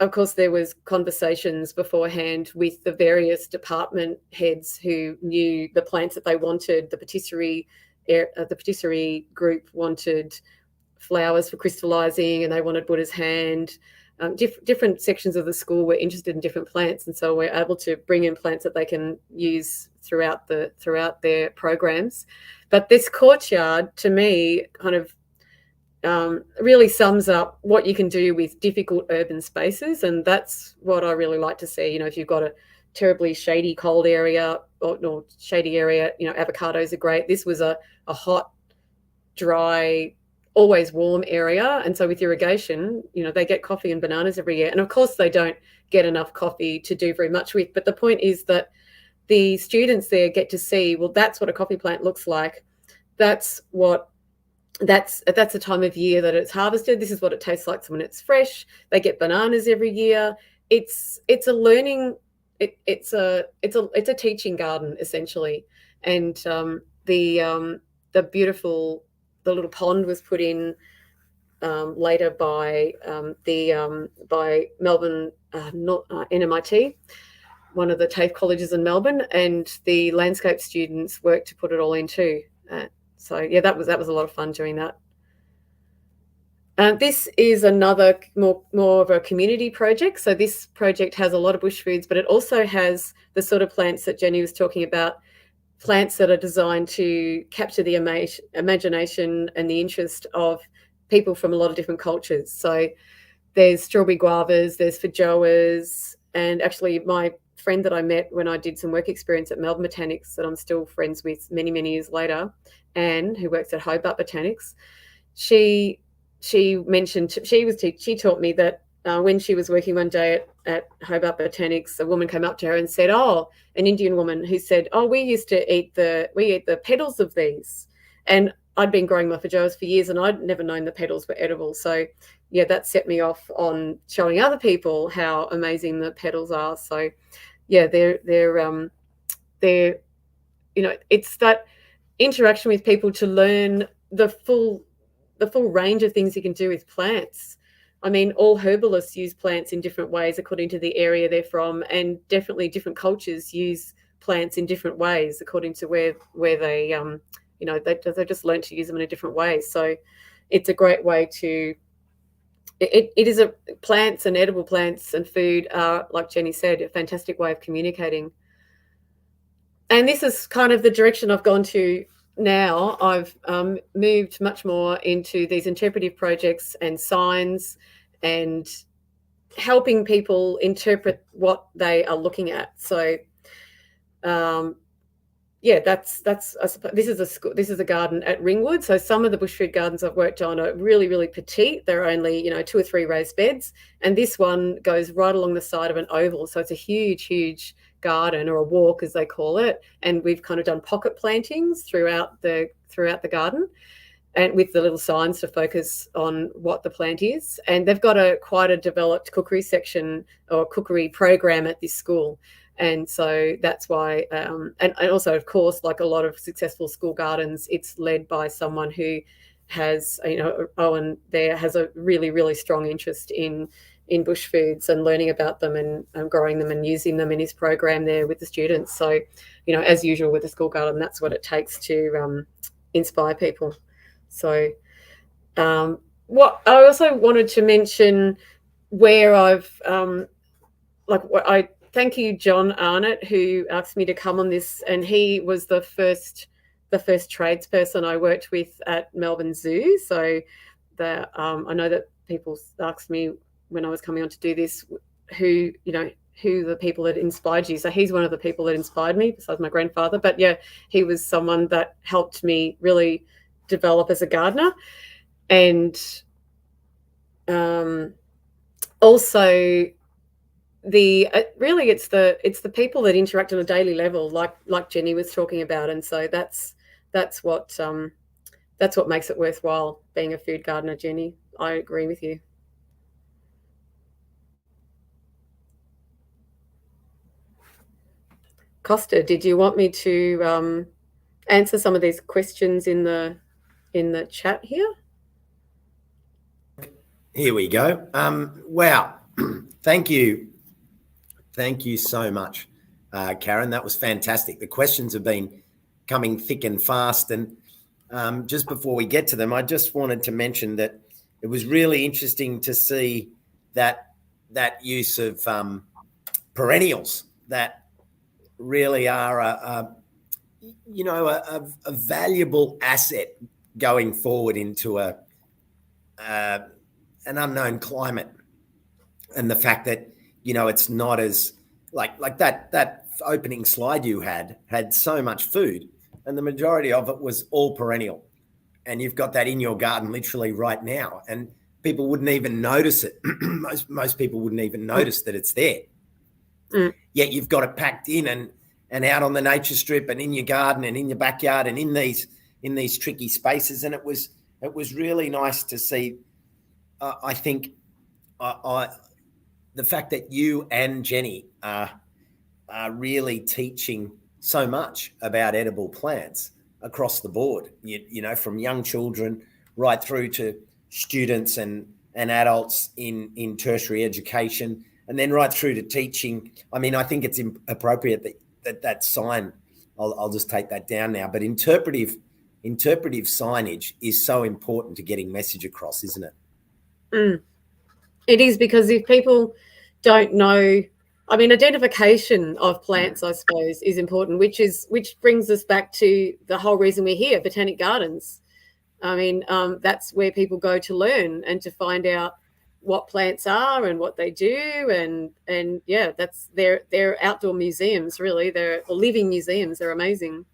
of course, there was conversations beforehand with the various department heads who knew the plants that they wanted. The patisserie group wanted flowers for crystallizing, and they wanted Buddha's hand. Different sections of the school were interested in different plants, and so we're able to bring in plants that they can use throughout their programs. But this courtyard, to me, kind of really sums up what you can do with difficult urban spaces, and that's what I really like to see. If you've got a terribly shady, cold area or shady area, avocados are great. This was a hot, dry, always warm area, and so with irrigation, they get coffee and bananas every year. And of course they don't get enough coffee to do very much with, but the point is that the students there get to see, well, that's what a coffee plant looks like. That's the time of year that it's harvested. This is what it tastes like when it's fresh. They get bananas every year. It's a learning, it's a teaching garden, essentially. And the little pond was put in later by Melbourne NMIT, one of the TAFE colleges in Melbourne, and the landscape students worked to put it all in too. So yeah, that was a lot of fun doing that. This is another more of a community project. So this project has a lot of bush foods, but it also has the sort of plants that Jenni was talking about, plants that are designed to capture the imagination and the interest of people from a lot of different cultures. So there's strawberry guavas, there's feijoas, and actually my friend that I met when I did some work experience at Melbourne Botanics that I'm still friends with many, many years later, Anne, who works at Hobart Botanics, she taught me that when she was working one day at Hobart Botanics, a woman came up to her and said, an Indian woman who said, we used to eat the petals of these. And I'd been growing my feijoas for years and I'd never known the petals were edible. So yeah, that set me off on showing other people how amazing the petals are. So yeah, they're it's that interaction with people to learn the full range of things you can do with plants. I mean, all herbalists use plants in different ways according to the area they're from, and definitely different cultures use plants in different ways according to where they they just learned to use them in a different way. So it's a great way to plants and edible plants and food are, like Jenny said, a fantastic way of communicating. And this is kind of the direction I've gone to now. I've moved much more into these interpretive projects and signs and helping people interpret what they are looking at. So that's I suppose this is a garden at Ringwood. So some of the bush food gardens I've worked on are really, really petite. They're only 2 or 3 raised beds, and this one goes right along the side of an oval. So it's a huge garden, or a walk as they call it, and we've kind of done pocket plantings throughout the garden, and with the little signs to focus on what the plant is. And they've got quite a developed cookery section or cookery program at this school. And so that's why, and also, of course, like a lot of successful school gardens, it's led by someone who has, Owen there has a really, really strong interest in bush foods and learning about them and growing them and using them in his program there with the students. So, as usual with the school garden, that's what it takes to inspire people. So what I also wanted to mention where I've thank you, John Arnott, who asked me to come on this, and he was the first tradesperson I worked with at Melbourne Zoo. So I know that people asked me when I was coming on to do this, who the people that inspired you. So he's one of the people that inspired me, besides my grandfather. But yeah, he was someone that helped me really develop as a gardener. And also it's the people that interact on a daily level, like Jenny was talking about. And so that's what makes it worthwhile being a food gardener, Jenny. I agree with you. Costa, did you want me to answer some of these questions in the chat here? Here we go. Wow. Thank you so much, Karen. That was fantastic. The questions have been coming thick and fast. And just before we get to them, I just wanted to mention that it was really interesting to see that use of perennials that really are a valuable asset going forward into an unknown climate. And the fact that, it's not as like that opening slide you had so much food, and the majority of it was all perennial. And you've got that in your garden literally right now, and people wouldn't even notice it. Most people wouldn't even notice that it's there. Yet you've got it packed in and out on the nature strip and in your garden and in your backyard and in these tricky spaces. And it was really nice to see. I think the fact that you and Jenny are really teaching so much about edible plants across the board, from young children right through to students and adults in tertiary education, and then right through to teaching. I mean, I think it's appropriate that sign, I'll just take that down now, but interpretive signage is so important to getting message across, isn't it? It is, because if people don't know, I mean, identification of plants, I suppose, is important, which brings us back to the whole reason we're here, Botanic Gardens. I mean, that's where people go to learn and to find out what plants are and what they do, and yeah, that's they're outdoor museums, really. They're living museums. They're amazing.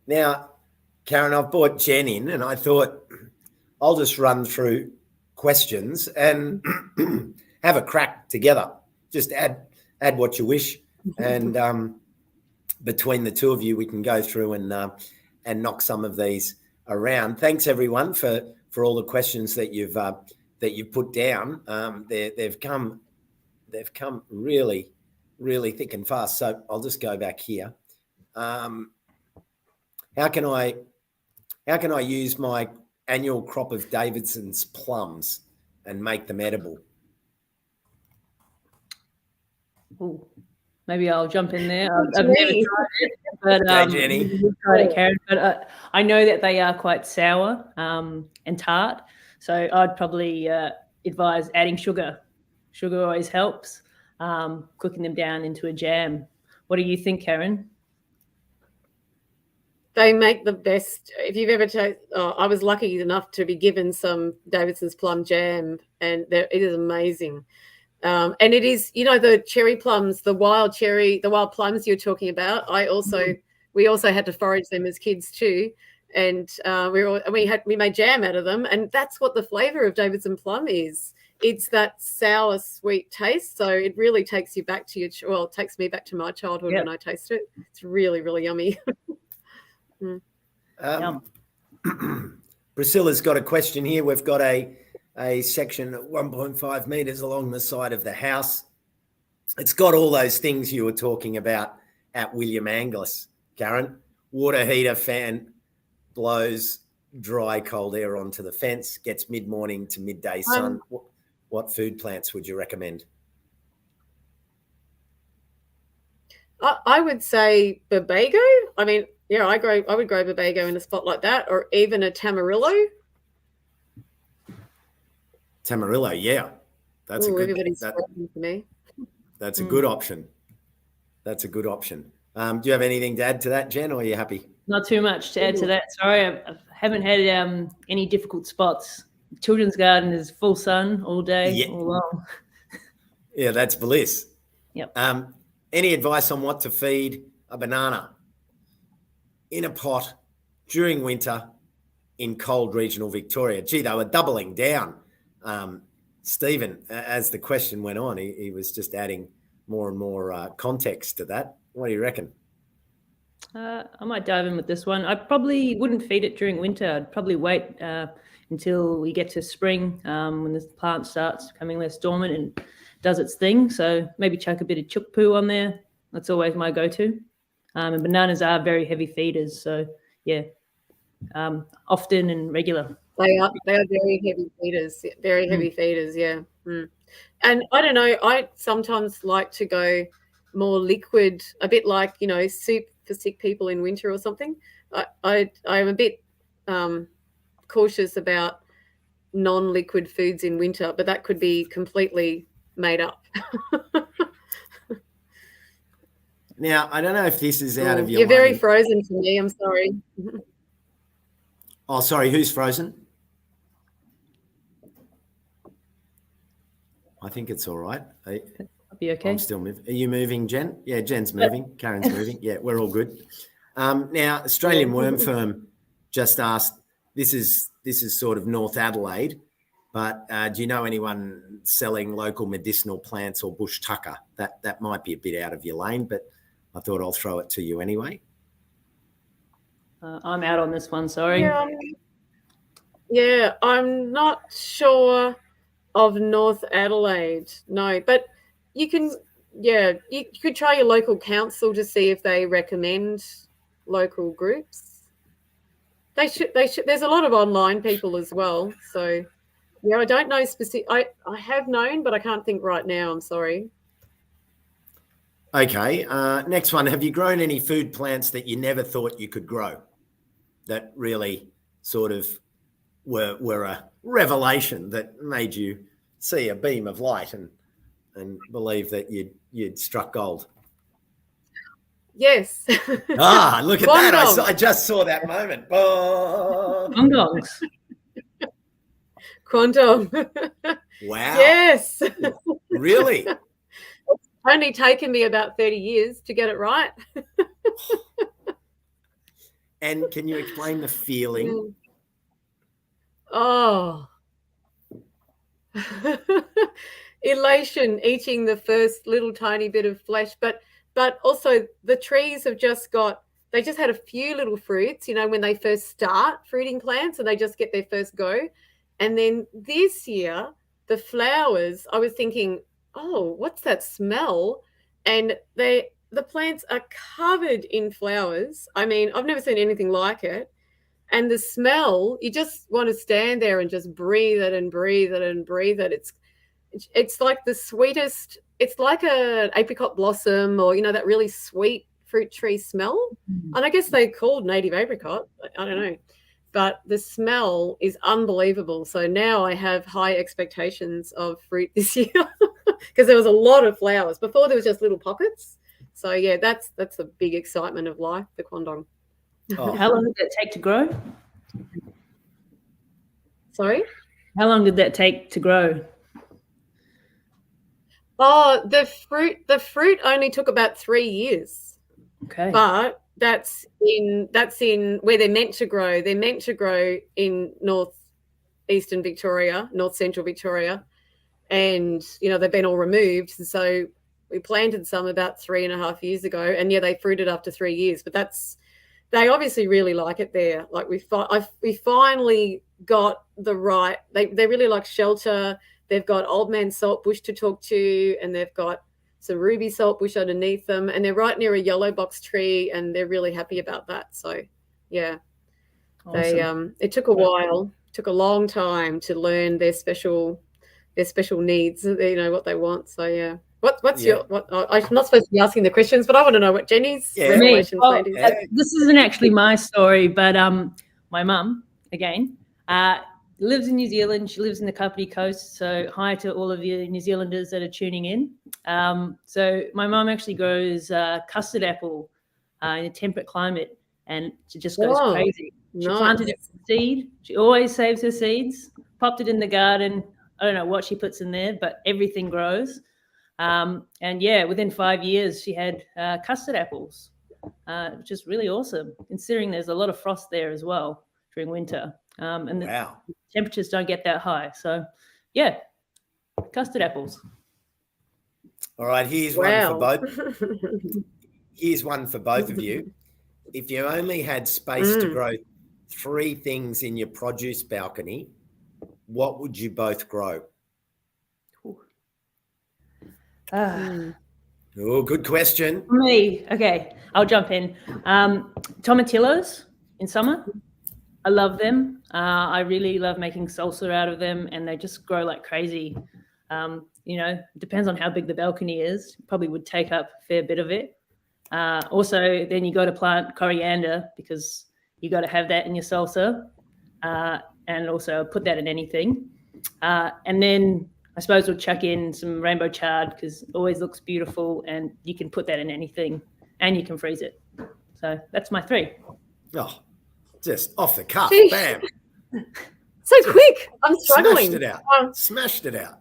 Now, Karen, I've brought Jen in, and I thought I'll just run through questions and have a crack together. Just add what you wish, and between the two of you, we can go through and knock some of these around. Thanks everyone for all the questions that you've put down. They've come really, really thick and fast. So I'll just go back here. How can I use my annual crop of Davidson's plums and make them edible? Ooh, maybe I'll jump in there. I've never tried it, but Jenny. you've tried it, Karen. But I know that they are quite sour and tart, so I'd probably advise adding sugar. Sugar always helps. Cooking them down into a jam. What do you think, Karen? They make the best. If you've ever tasted, I was lucky enough to be given some Davidson's plum jam, and it is amazing. And it is, the cherry plums, the wild plums you're talking about. We also had to forage them as kids too, and we made jam out of them, and that's what the flavour of Davidson plum is. It's that sour, sweet taste. So it really takes you back to it takes me back to my childhood when I taste it. It's really, really yummy. Priscilla's got a question here. We've got a section at 1.5 metres along the side of the house. It's got all those things you were talking about at William Angliss, Karen. Water heater, fan, blows dry, cold air onto the fence, gets mid-morning to midday sun. What food plants would you recommend? I would say Barbago. I mean, yeah, I would grow Barbago in a spot like that, or even a Tamarillo. Tamarillo, yeah. That's everybody's talking to me. That's a good option. That's a good option. Do you have anything to add to that, Jen, or are you happy? Not too much to add to that. Sorry, I haven't had any difficult spots. Children's garden is full sun all day, all long. Yeah, that's bliss. Yep. Any advice on what to feed a banana in a pot during winter in cold regional Victoria? Gee, they were doubling down. Stephen, as the question went on, he was just adding more and more context to that. What do you reckon? I might dive in with this one. I probably wouldn't feed it during winter. I'd probably wait until we get to spring when the plant starts becoming less dormant and does its thing. So maybe chuck a bit of chook poo on there. That's always my go-to. And bananas are very heavy feeders. So, yeah, often and regular. They are very heavy feeders. Very heavy feeders, yeah. And I don't know, I sometimes like to go more liquid, a bit like, soup for sick people in winter or something. I'm a bit cautious about non-liquid foods in winter, but that could be completely made up. Now, I don't know if this is out of your You're very frozen to me. I'm sorry. Oh, sorry. Who's frozen? I think it's all right. I'll be okay. I'm still moving. Are you moving, Jen? Yeah, Jen's moving. Karen's moving. Yeah, we're all good. Now, Australian Worm Firm just asked, this is sort of North Adelaide, but do you know anyone selling local medicinal plants or bush tucker? That might be a bit out of your lane, but I thought I'll throw it to you anyway. I'm out on this one, sorry. Yeah, I'm not sure of North Adelaide. No, but you could try your local council to see if they recommend local groups. They should. There's a lot of online people as well. So, yeah, I don't know specific. I have known, but I can't think right now. I'm sorry. Okay. Next one. Have you grown any food plants that you never thought you could grow that really sort of were a revelation that made you see a beam of light and believe that you'd struck gold? Yes. Look at that. I just saw that moment. Oh. Quandong. Wow. Yes. Really? It's only taken me about 30 years to get it right. And can you explain the feeling? Oh. Elation eating the first little tiny bit of flesh, but also the trees have just got they just had a few little fruits, you know, when they first start fruiting plants and they just get their first go. And then this year, the flowers, I was thinking, oh, what's that smell? And the plants are covered in flowers. I mean, I've never seen anything like it. And the smell, you just want to stand there and just breathe it and breathe it and breathe it. It's like the sweetest, it's like an apricot blossom, or, you know, that really sweet fruit tree smell. And I guess they're called native apricot. I don't know. But the smell is unbelievable. So now I have high expectations of fruit this year because there was a lot of flowers. Before there was just little pockets. So yeah, that's a big excitement of life, the Kwandong. Oh. How long did that take to grow? Sorry? How long did that take to grow? Oh, the fruit only took about 3 years. Okay. But that's in where they're meant to grow. They're meant to grow in northeastern Victoria, north central Victoria, and you know they've been all removed. And so we planted some about 3.5 years ago, and yeah, they fruited after 3 years. But they obviously really like it there. Like we finally got the right. They really like shelter. They've got old man saltbush to talk to, and they've got some ruby saltbush underneath them, and they're right near a yellow box tree, and they're really happy about that. So, yeah, Awesome. it took a while, took a long time to learn their special needs. You know what they want. So, yeah. What's your what? I'm not supposed to be asking the questions, but I want to know what Jenni's revelation plate is. This isn't actually my story, but my mum again lives in New Zealand. She lives in the Kapiti Coast. So hi to all of you New Zealanders that are tuning in. So my mum actually grows custard apple in a temperate climate, and she just goes crazy. She planted it from seed. She always saves her seeds. Popped it in the garden. I don't know what she puts in there, but everything grows. And yeah, within 5 years, she had custard apples, which is really awesome, considering there's a lot of frost there as well during winter. And the temperatures don't get that high. So, yeah, custard apples. All right, here's one for both. Here's one for both of you. If you only had space to grow 3 things in your produce balcony, what would you both grow? Oh, good question. For me, okay, I'll jump in. Tomatillos in summer. I love them. I really love making salsa out of them, and they just grow like crazy. You know, it depends on how big the balcony is. Probably would take up a fair bit of it. Also, then you got to plant coriander because you got to have that in your salsa, and also put that in anything. And then I suppose we'll chuck in some rainbow chard because it always looks beautiful, and you can put that in anything, and you can freeze it. So that's my 3. Oh, just off the cuff, Jeez. bam. So quick. I'm struggling. Smashed it out.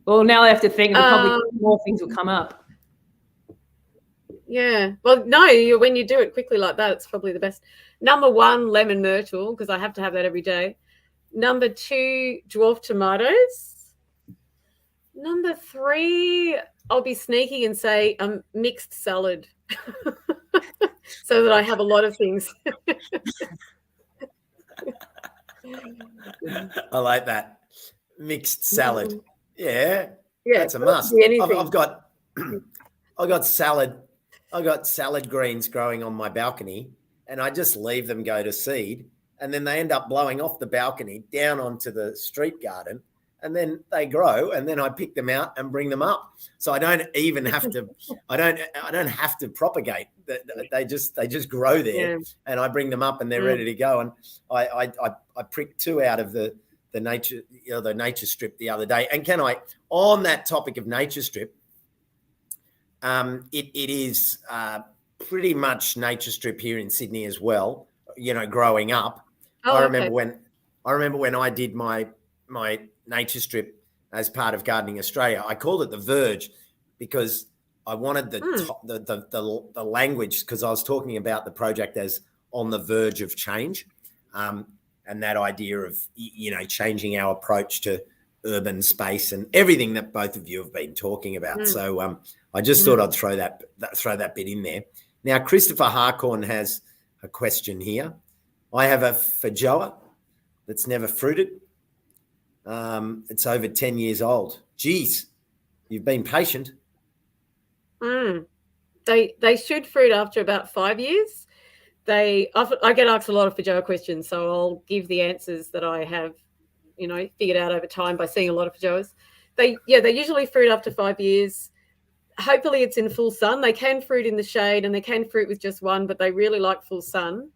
Well, now I have to think. Probably more things will come up. Yeah. Well, no, when you do it quickly like that, it's probably the best. Number 1, lemon myrtle, because I have to have that every day. Number 2, dwarf tomatoes. Number 3, I'll be sneaky and say a mixed salad so that I have a lot of things. I like that. Mixed salad. Yeah, that's a must. I've got salad. I've got salad greens growing on my balcony, and I just leave them go to seed, and then they end up blowing off the balcony down onto the street garden, and then they grow, and then I pick them out and bring them up. So I don't even have to. I don't have to propagate. They just grow there, and I bring them up, and they're ready to go. And I pricked 2 out of the nature strip the other day. And on that topic of nature strip, it is pretty much nature strip here in Sydney as well. You know, growing up, I remember when I did my nature strip as part of Gardening Australia. I called it the Verge because I wanted the language, because I was talking about the project as on the verge of change, and that idea of, you know, changing our approach to urban space and everything that both of you have been talking about. So I just thought I'd throw that bit in there. Now, Christopher Harcorn has a question here. I have a feijoa that's never fruited. It's over 10 years old. Geez, you've been patient. They should fruit after about 5 years. I get asked a lot of feijoa questions, so I'll give the answers that I have, figured out over time by seeing a lot of feijoas. They usually fruit after 5 years. Hopefully it's in full sun. They can fruit in the shade and they can fruit with just one, but they really like full sun.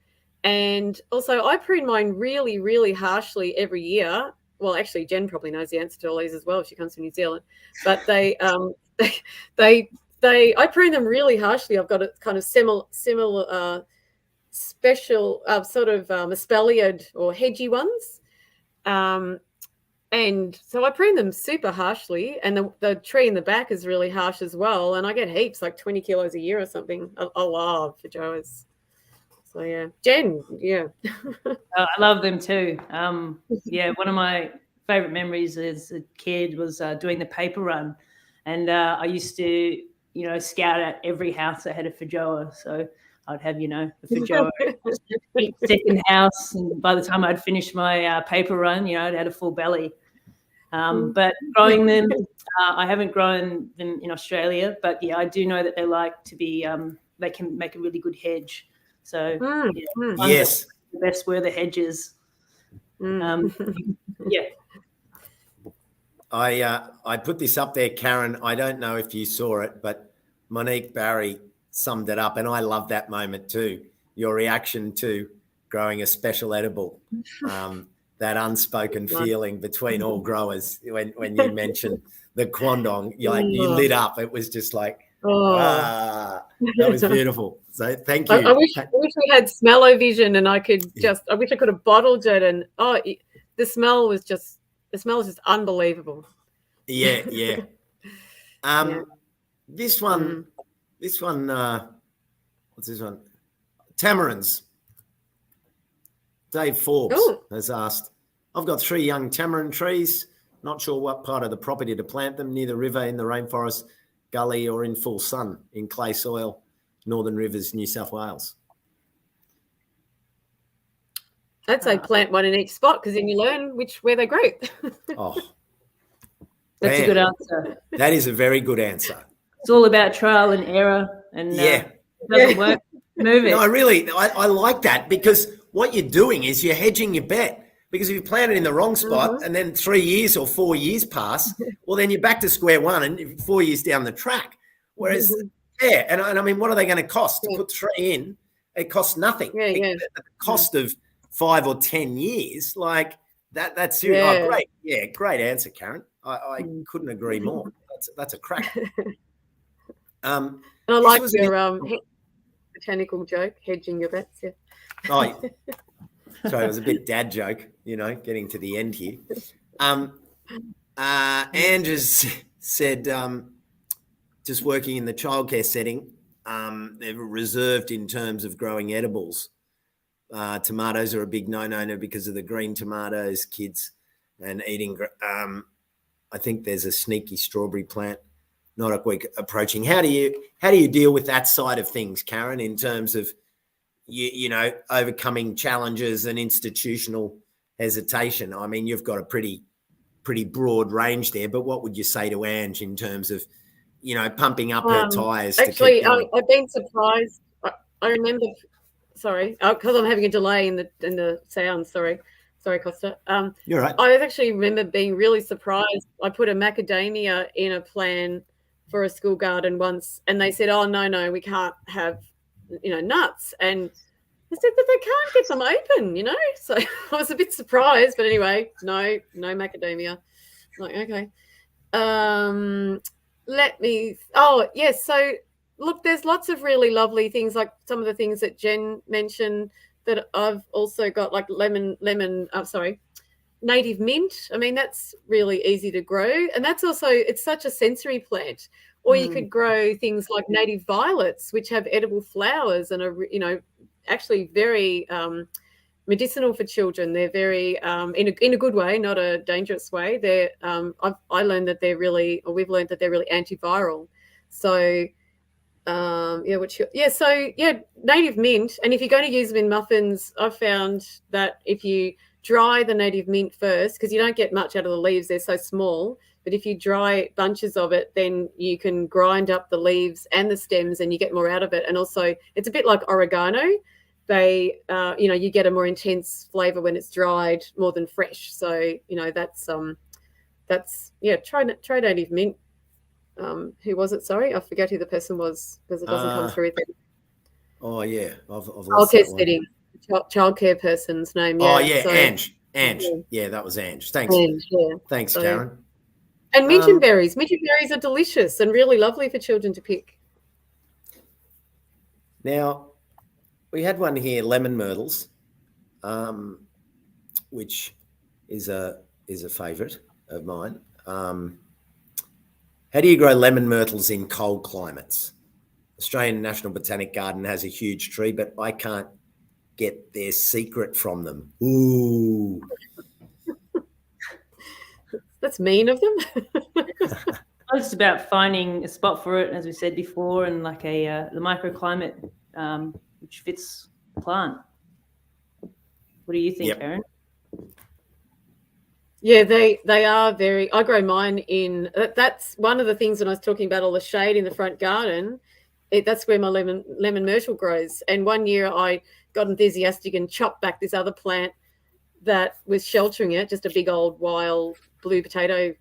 And also I prune mine really, really harshly every year. Well, actually, Jen probably knows the answer to all these as well if she comes from New Zealand. But I prune them really harshly. I've got a kind of similar special sort of espaliered or hedgy ones. And so I prune them super harshly, and the tree in the back is really harsh as well. And I get heaps, like 20 kilos a year or something. I love feijoas. So, yeah. Jen, yeah. I love them too. One of my favourite memories as a kid was doing the paper run. And I used to, scout out every house that had a feijoa. So I'd have, a feijoa each second house. And by the time I'd finished my paper run, I'd had a full belly. But growing them, I haven't grown them in Australia. But, yeah, I do know that they like to be they can make a really good hedge. So, Yes. The best were the hedges. Yeah. I put this up there, Karen. I don't know if you saw it, but Monique Barry summed it up, and I love that moment too. Your reaction to growing a special edible, that unspoken feeling between all growers when you mentioned the quandong, you lit up. It was just like, that was beautiful. So thank you. I wish we had smell-o-vision, and I wish I could have bottled it. And the smell was just unbelievable. Yeah. This one, what's this one? Tamarins. Dave Forbes has asked, I've got 3 young tamarind trees, not sure what part of the property to plant them, near the river, in the rainforest, gully, or in full sun, in clay soil, Northern Rivers, New South Wales. I'd say plant one in each spot, because then you learn where they grow. That's a good answer. That is a very good answer. It's all about trial and error, and if it doesn't work, move it. No, I like that, because what you're doing is you're hedging your bet. Because if you plant it in the wrong spot and then 3 years or 4 years pass, well, then you're back to square one and 4 years down the track. Whereas, and I mean, what are they going to cost to put 3 in? It costs nothing. The cost of 5 or 10 years, like that's serious. Yeah. Oh, great. Yeah, great answer, Karen. I couldn't agree more. That's a crack. And I like your botanical joke, hedging your bets. Yeah. Oh, sorry, it was a bit dad joke, getting to the end here. Andrews said, just working in the childcare setting, they're reserved in terms of growing edibles. Tomatoes are a big no-no because of the green tomatoes, kids, and eating. I think there's a sneaky strawberry plant not a week approaching. How do you deal with that side of things, Karen, in terms of overcoming challenges and institutional hesitation? I mean, you've got a pretty broad range there, but what would you say to Ange in terms of, pumping up her tyres? Actually, I've been surprised. I remember, sorry, because I'm having a delay in the sound. Sorry, Costa. You're right. I actually remember being really surprised. I put a macadamia in a plan for a school garden once, and they said, "Oh no, we can't have nuts." And I said, "But they can't get them open, So I was a bit surprised, but anyway, no macadamia. I'm like, okay. So look, there's lots of really lovely things, like some of the things that Jen mentioned that I've also got, like native mint. I mean, that's really easy to grow, and that's also, it's such a sensory plant. Or you could grow things like native violets, which have edible flowers and are, actually very medicinal for children. They're very in a good way, not a dangerous way. They're we've learned that they're really antiviral. So native mint. And if you're going to use them in muffins, I've found that if you dry the native mint first, because you don't get much out of the leaves, they're so small. But if you dry bunches of it, then you can grind up the leaves and the stems and you get more out of it. And also it's a bit like oregano. They, you get a more intense flavor when it's dried more than fresh. So, try native mint. Who was it? Sorry, I forget who the person was because it doesn't come through. Oh yeah, I've lost childcare that one. setting, childcare person's name. Oh Yeah. yeah, So, Ange. Yeah, that was Ange. Thanks. Ange, yeah. Thanks, So- Karen. And midget berries. Midget berries are delicious and really lovely for children to pick. Now, we had one here, lemon myrtles, which is a favourite of mine. How do you grow lemon myrtles in cold climates? Australian National Botanic Garden has a huge tree, but I can't get their secret from them. Ooh. That's mean of them. It's just about finding a spot for it, as we said before, and like the microclimate which fits the plant. What do you think, Yep. Karen? Yeah, they are very. I grow mine in. That's one of the things when I was talking about all the shade in the front garden. That's where my lemon myrtle grows. And one year I got enthusiastic and chopped back this other plant that was sheltering it, just a big old wild blue potato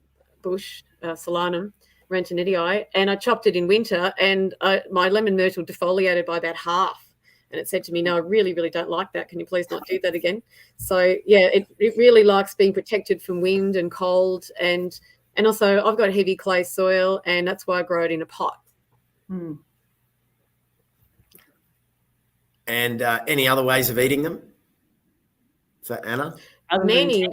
bush, Solanum rantonettii, and I chopped it in winter, and my lemon myrtle defoliated by about half. And it said to me, no, I really, really don't like that. Can you please not do that again? So, yeah, it really likes being protected from wind and cold. And also I've got heavy clay soil, and that's why I grow it in a pot. Hmm. And any other ways of eating them for Anna? Many.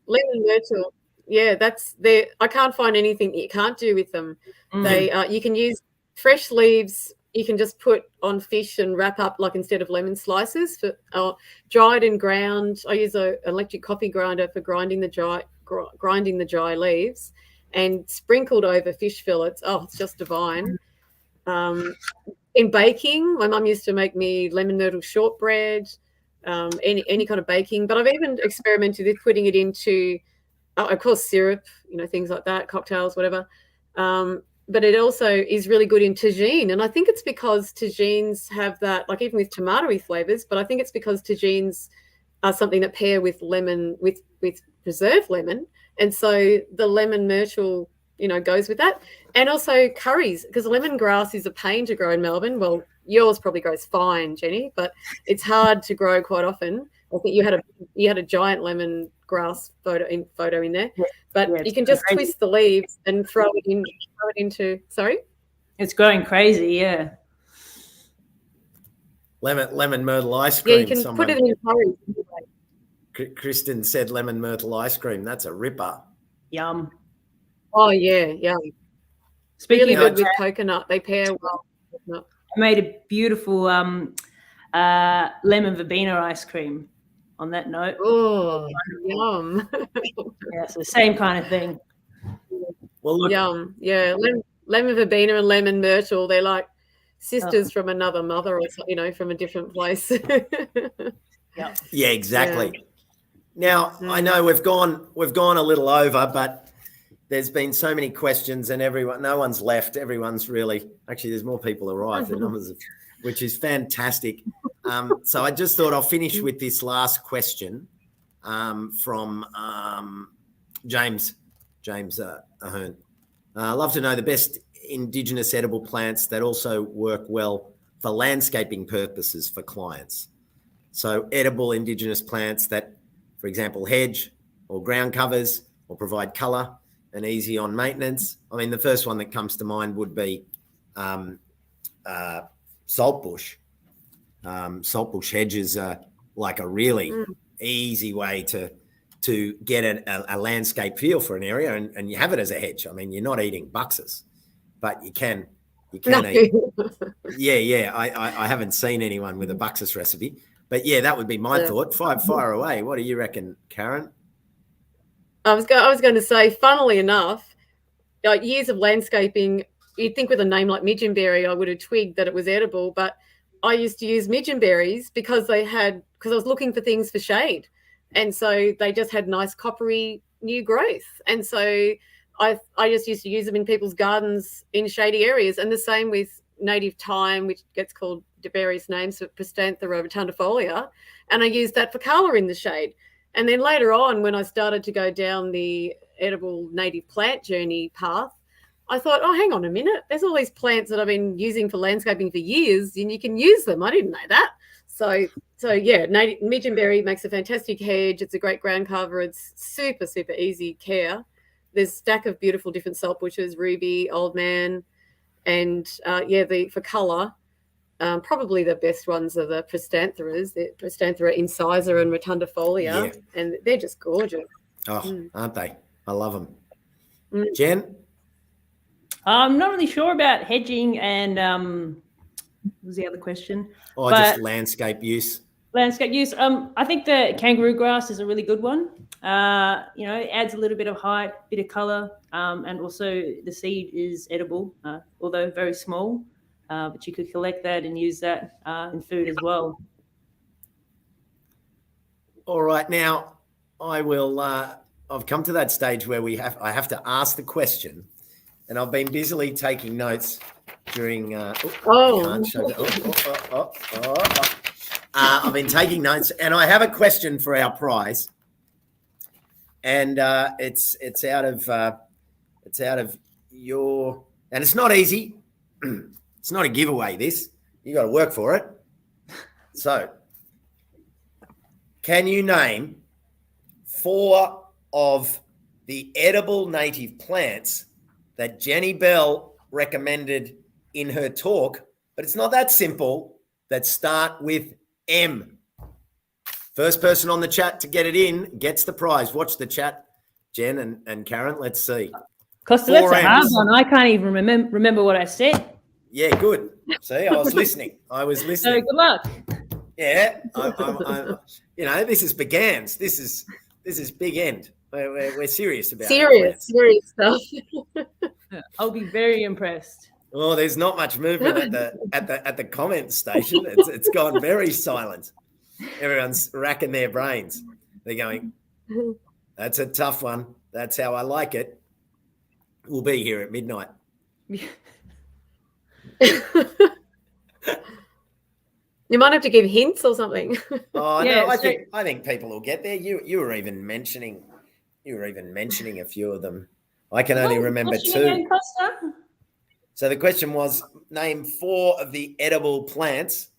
Lemon myrtle. Yeah, that's there. I can't find anything that you can't do with them. Mm. You can use fresh leaves. You can just put on fish and wrap up, like instead of lemon slices, for dried and ground. I use an electric coffee grinder for grinding the dry leaves, and sprinkled over fish fillets. Oh, it's just divine. In baking, my mum used to make me lemon myrtle shortbread, any kind of baking. But I've even experimented with putting it into, of course, syrup, things like that, cocktails, whatever. But it also is really good in tagine. And I think it's because tagines have that, like even with tomatoey flavors, but I think it's because tagines are something that pair with lemon, with preserved lemon. And so the lemon myrtle, goes with that. And also curries, because lemongrass is a pain to grow in Melbourne. Well, yours probably grows fine, Jenny, but it's hard to grow quite often. I think you had a giant lemongrass photo in there, but you can just twist the leaves and throw it into. Sorry, it's growing crazy. Yeah, Lemon myrtle ice cream. Yeah, you can put it in curry. Kristen said lemon myrtle ice cream. That's a ripper. yum. Oh yeah, yeah. Speaking Really of good with coconut. They pair well with coconut. I made a beautiful lemon verbena ice cream. On that note, Oh, yum. yeah, so same kind of thing. Well, look, Yum. Yeah, lemon verbena and lemon myrtle. They're like sisters from another mother, or something, from a different place. yeah, exactly. Now I know we've gone a little over, but there's been so many questions, and no one's left. Everyone's really actually. There's more people arrived than numbers, which is fantastic. So I just thought I'll finish with this last question from James Ahern. I'd love to know the best Indigenous edible plants that also work well for landscaping purposes for clients. So edible Indigenous plants that, for example, hedge or ground covers or provide colour and easy on maintenance. I mean, the first one that comes to mind would be saltbush. Saltbush hedges are like a really easy way to get a landscape feel for an area, and you have it as a hedge. I mean, you're not eating buxus, but you can eat. Yeah. I haven't seen anyone with a buxus recipe, but yeah, that would be my thought. Fire away. What do you reckon, Karen? I was going to say, funnily enough, years of landscaping, you'd think with a name like midgeonberry, I would have twigged that it was edible, but I used to use midgeonberries because I was looking for things for shade. And so they just had nice coppery new growth. And so I just used to use them in people's gardens in shady areas. And the same with native thyme, which gets called various names, for Prstanthera rotundifolia. And I used that for colour in the shade. And then later on, when I started to go down the edible native plant journey path, I thought, oh, hang on a minute. There's all these plants that I've been using for landscaping for years, and you can use them. I didn't know that. So yeah, native midgeonberry makes a fantastic hedge. It's a great ground cover. It's super, super easy care. There's a stack of beautiful different salt bushes, ruby, old man, and for colour, probably the best ones are the Prstantheras, the Prstanthera incisa and rotundifolia, and they're just gorgeous. Oh, aren't they? I love them. Jen? I'm not really sure about hedging and what was the other question? Oh, just landscape use. Landscape use. I think the kangaroo grass is a really good one. It adds a little bit of height, bit of colour, and also the seed is edible, although very small. But you could collect that and use that in food as well. All right, now I will. I've come to that stage where I have to ask the question, and I've been busily taking notes during. I've been taking notes, and I have a question for our prize, and it's out of your, and it's not easy. It's not a giveaway. This you got to work for it. So, can you name 4 of the edible native plants that Jenni Bell recommended in her talk? But it's not that simple. That start with M. First person on the chat to get it in gets the prize. Watch the chat, Jen and Karen. Let's see. Costa, that's a hard one. I can't even remember what I said. Yeah, good. See, I was listening. So good luck. Yeah, this is BGanz. This is big end. We're serious about it. Serious stuff. I'll be very impressed. Oh, there's not much movement at the comment station. It's gone very silent. Everyone's racking their brains. They're going, that's a tough one. That's how I like it. We'll be here at midnight. You might have to give hints or something. Oh no, I think people will get there. You were even mentioning a few of them. I can only remember 2. So the question was, name 4 of the edible plants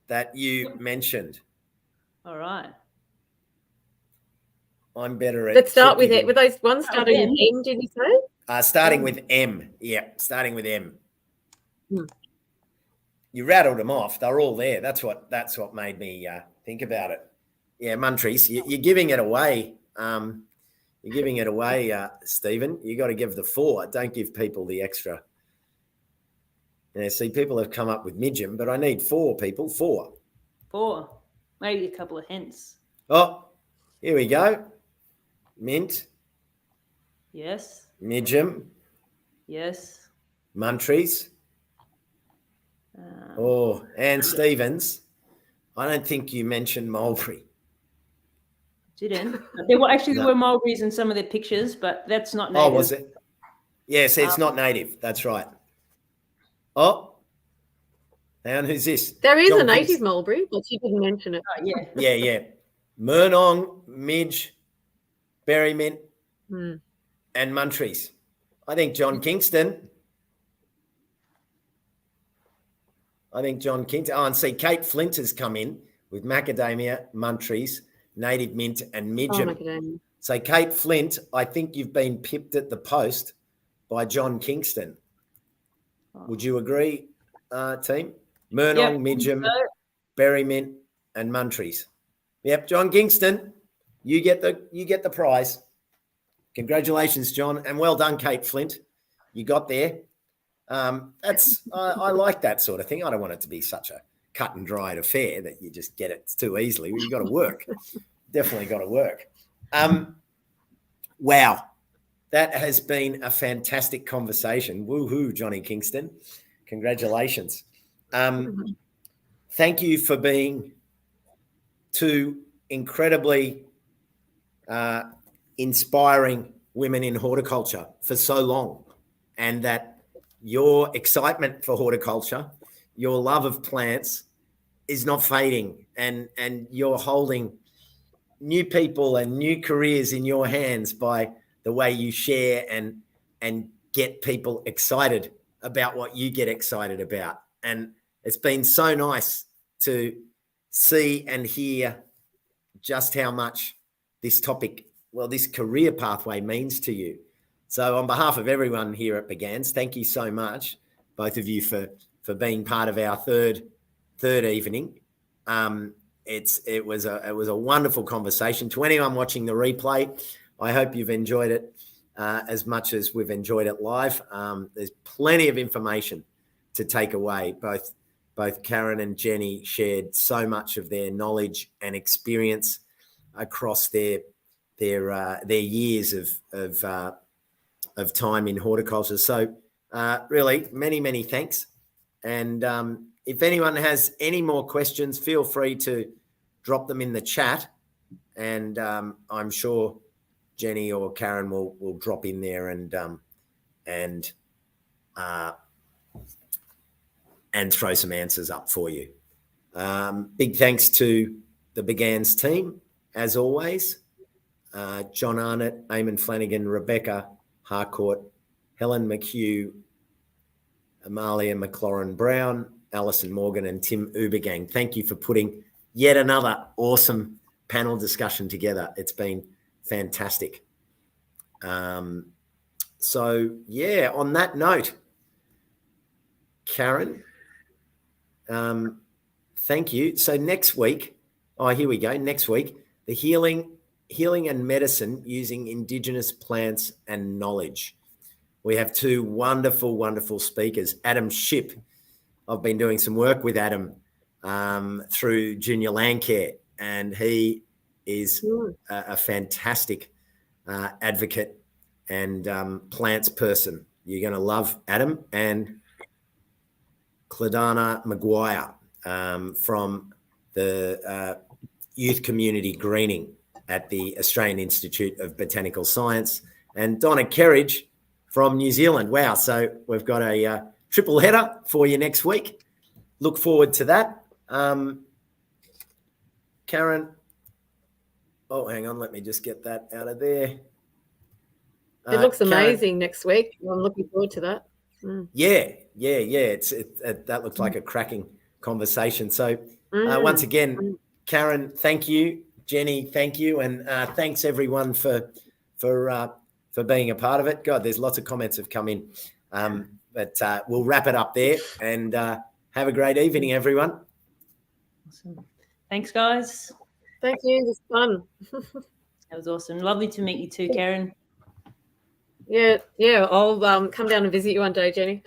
that you mentioned. All right. I'm better at. Let's start with it. With those ones starting with M, did you say? Starting with M. Yeah, starting with M. You rattled them off. They're all there. That's what made me think about it. Yeah, Muntries, you're giving it away. You're giving it away, Stephen. You got to give the 4. Don't give people the extra. Yeah, see, people have come up with midgeon, but I need 4 people. 4. 4. Maybe a couple of hints. Oh, here we go. Mint. Yes. Midgeon. Yes. Muntries. And Stevens. I don't think you mentioned mulberry. Didn't. There were mulberries in some of the pictures, but that's not native. Oh, was it? Yeah, see, it's not native. That's right. Oh, and who's this? There is a native mulberry, but you didn't mention it. Oh, yeah. Yeah. Murnong, midge, berry mint, and muntries. I think John Kingston. Oh, and see, Kate Flint has come in with macadamia, muntries, native mint, and midgeon. So, Kate Flint, I think you've been pipped at the post by John Kingston. Would you agree, team? Murnong, midgeon, berry mint, and muntries. Yep, John Kingston, you get the prize. Congratulations, John, and well done, Kate Flint. You got there. I like that sort of thing. I don't want it to be such a cut and dried affair that you just get it too easily. You got to work. Definitely got to work. Wow, that has been a fantastic conversation. Woohoo, Johnny Kingston. Congratulations. Thank you for being two incredibly inspiring women in horticulture for so long, and that your excitement for horticulture, your love of plants is not fading, and you're holding new people and new careers in your hands by the way you share and get people excited about what you get excited about. And it's been so nice to see and hear just how much this topic, well, this career pathway means to you. So on behalf of everyone here at BGanz, thank you so much, both of you, for being part of our third evening. It was a wonderful conversation. To anyone watching the replay, I hope you've enjoyed it as much as we've enjoyed it live. There's plenty of information to take away. Both Karen and Jenni shared so much of their knowledge and experience across their years of time in horticulture. So really, many thanks. And if anyone has any more questions, feel free to drop them in the chat, and I'm sure Jenni or Karen will drop in there and throw some answers up for you. Big thanks to the BGanz team, as always. John Arnott, Eamon Flanagan, Rebecca Harcourt, Helen McHugh, Amalia McLaurin-Brown, Alison Morgan, and Tim Ubergang. Thank you for putting yet another awesome panel discussion together. It's been fantastic. So, yeah, on that note, Karen, thank you. So next week, here we go. Next week, the healing and medicine using Indigenous plants and knowledge. We have two wonderful speakers. Adam Shipp. I've been doing some work with Adam through Junior Land Care, and he is a fantastic advocate and plants person. You're going to love Adam. And Cladana Maguire from the Youth Community Greening at the Australian Institute of Botanical Science, and Donna Kerridge from New Zealand. Wow, so we've got a triple header for you next week. Look forward to that. Karen, hang on, let me just get that out of there. It looks Karen, amazing next week. I'm looking forward to that. Yeah. That looks like a cracking conversation. So once again, Karen, thank you. Jenni, thank you, and thanks everyone for being a part of it. God, there's lots of comments have come in, but we'll wrap it up there, and have a great evening, everyone. Awesome. Thanks, guys. Thank you. It was fun. That was awesome. Lovely to meet you too, Karen. Yeah. I'll come down and visit you one day, Jenni.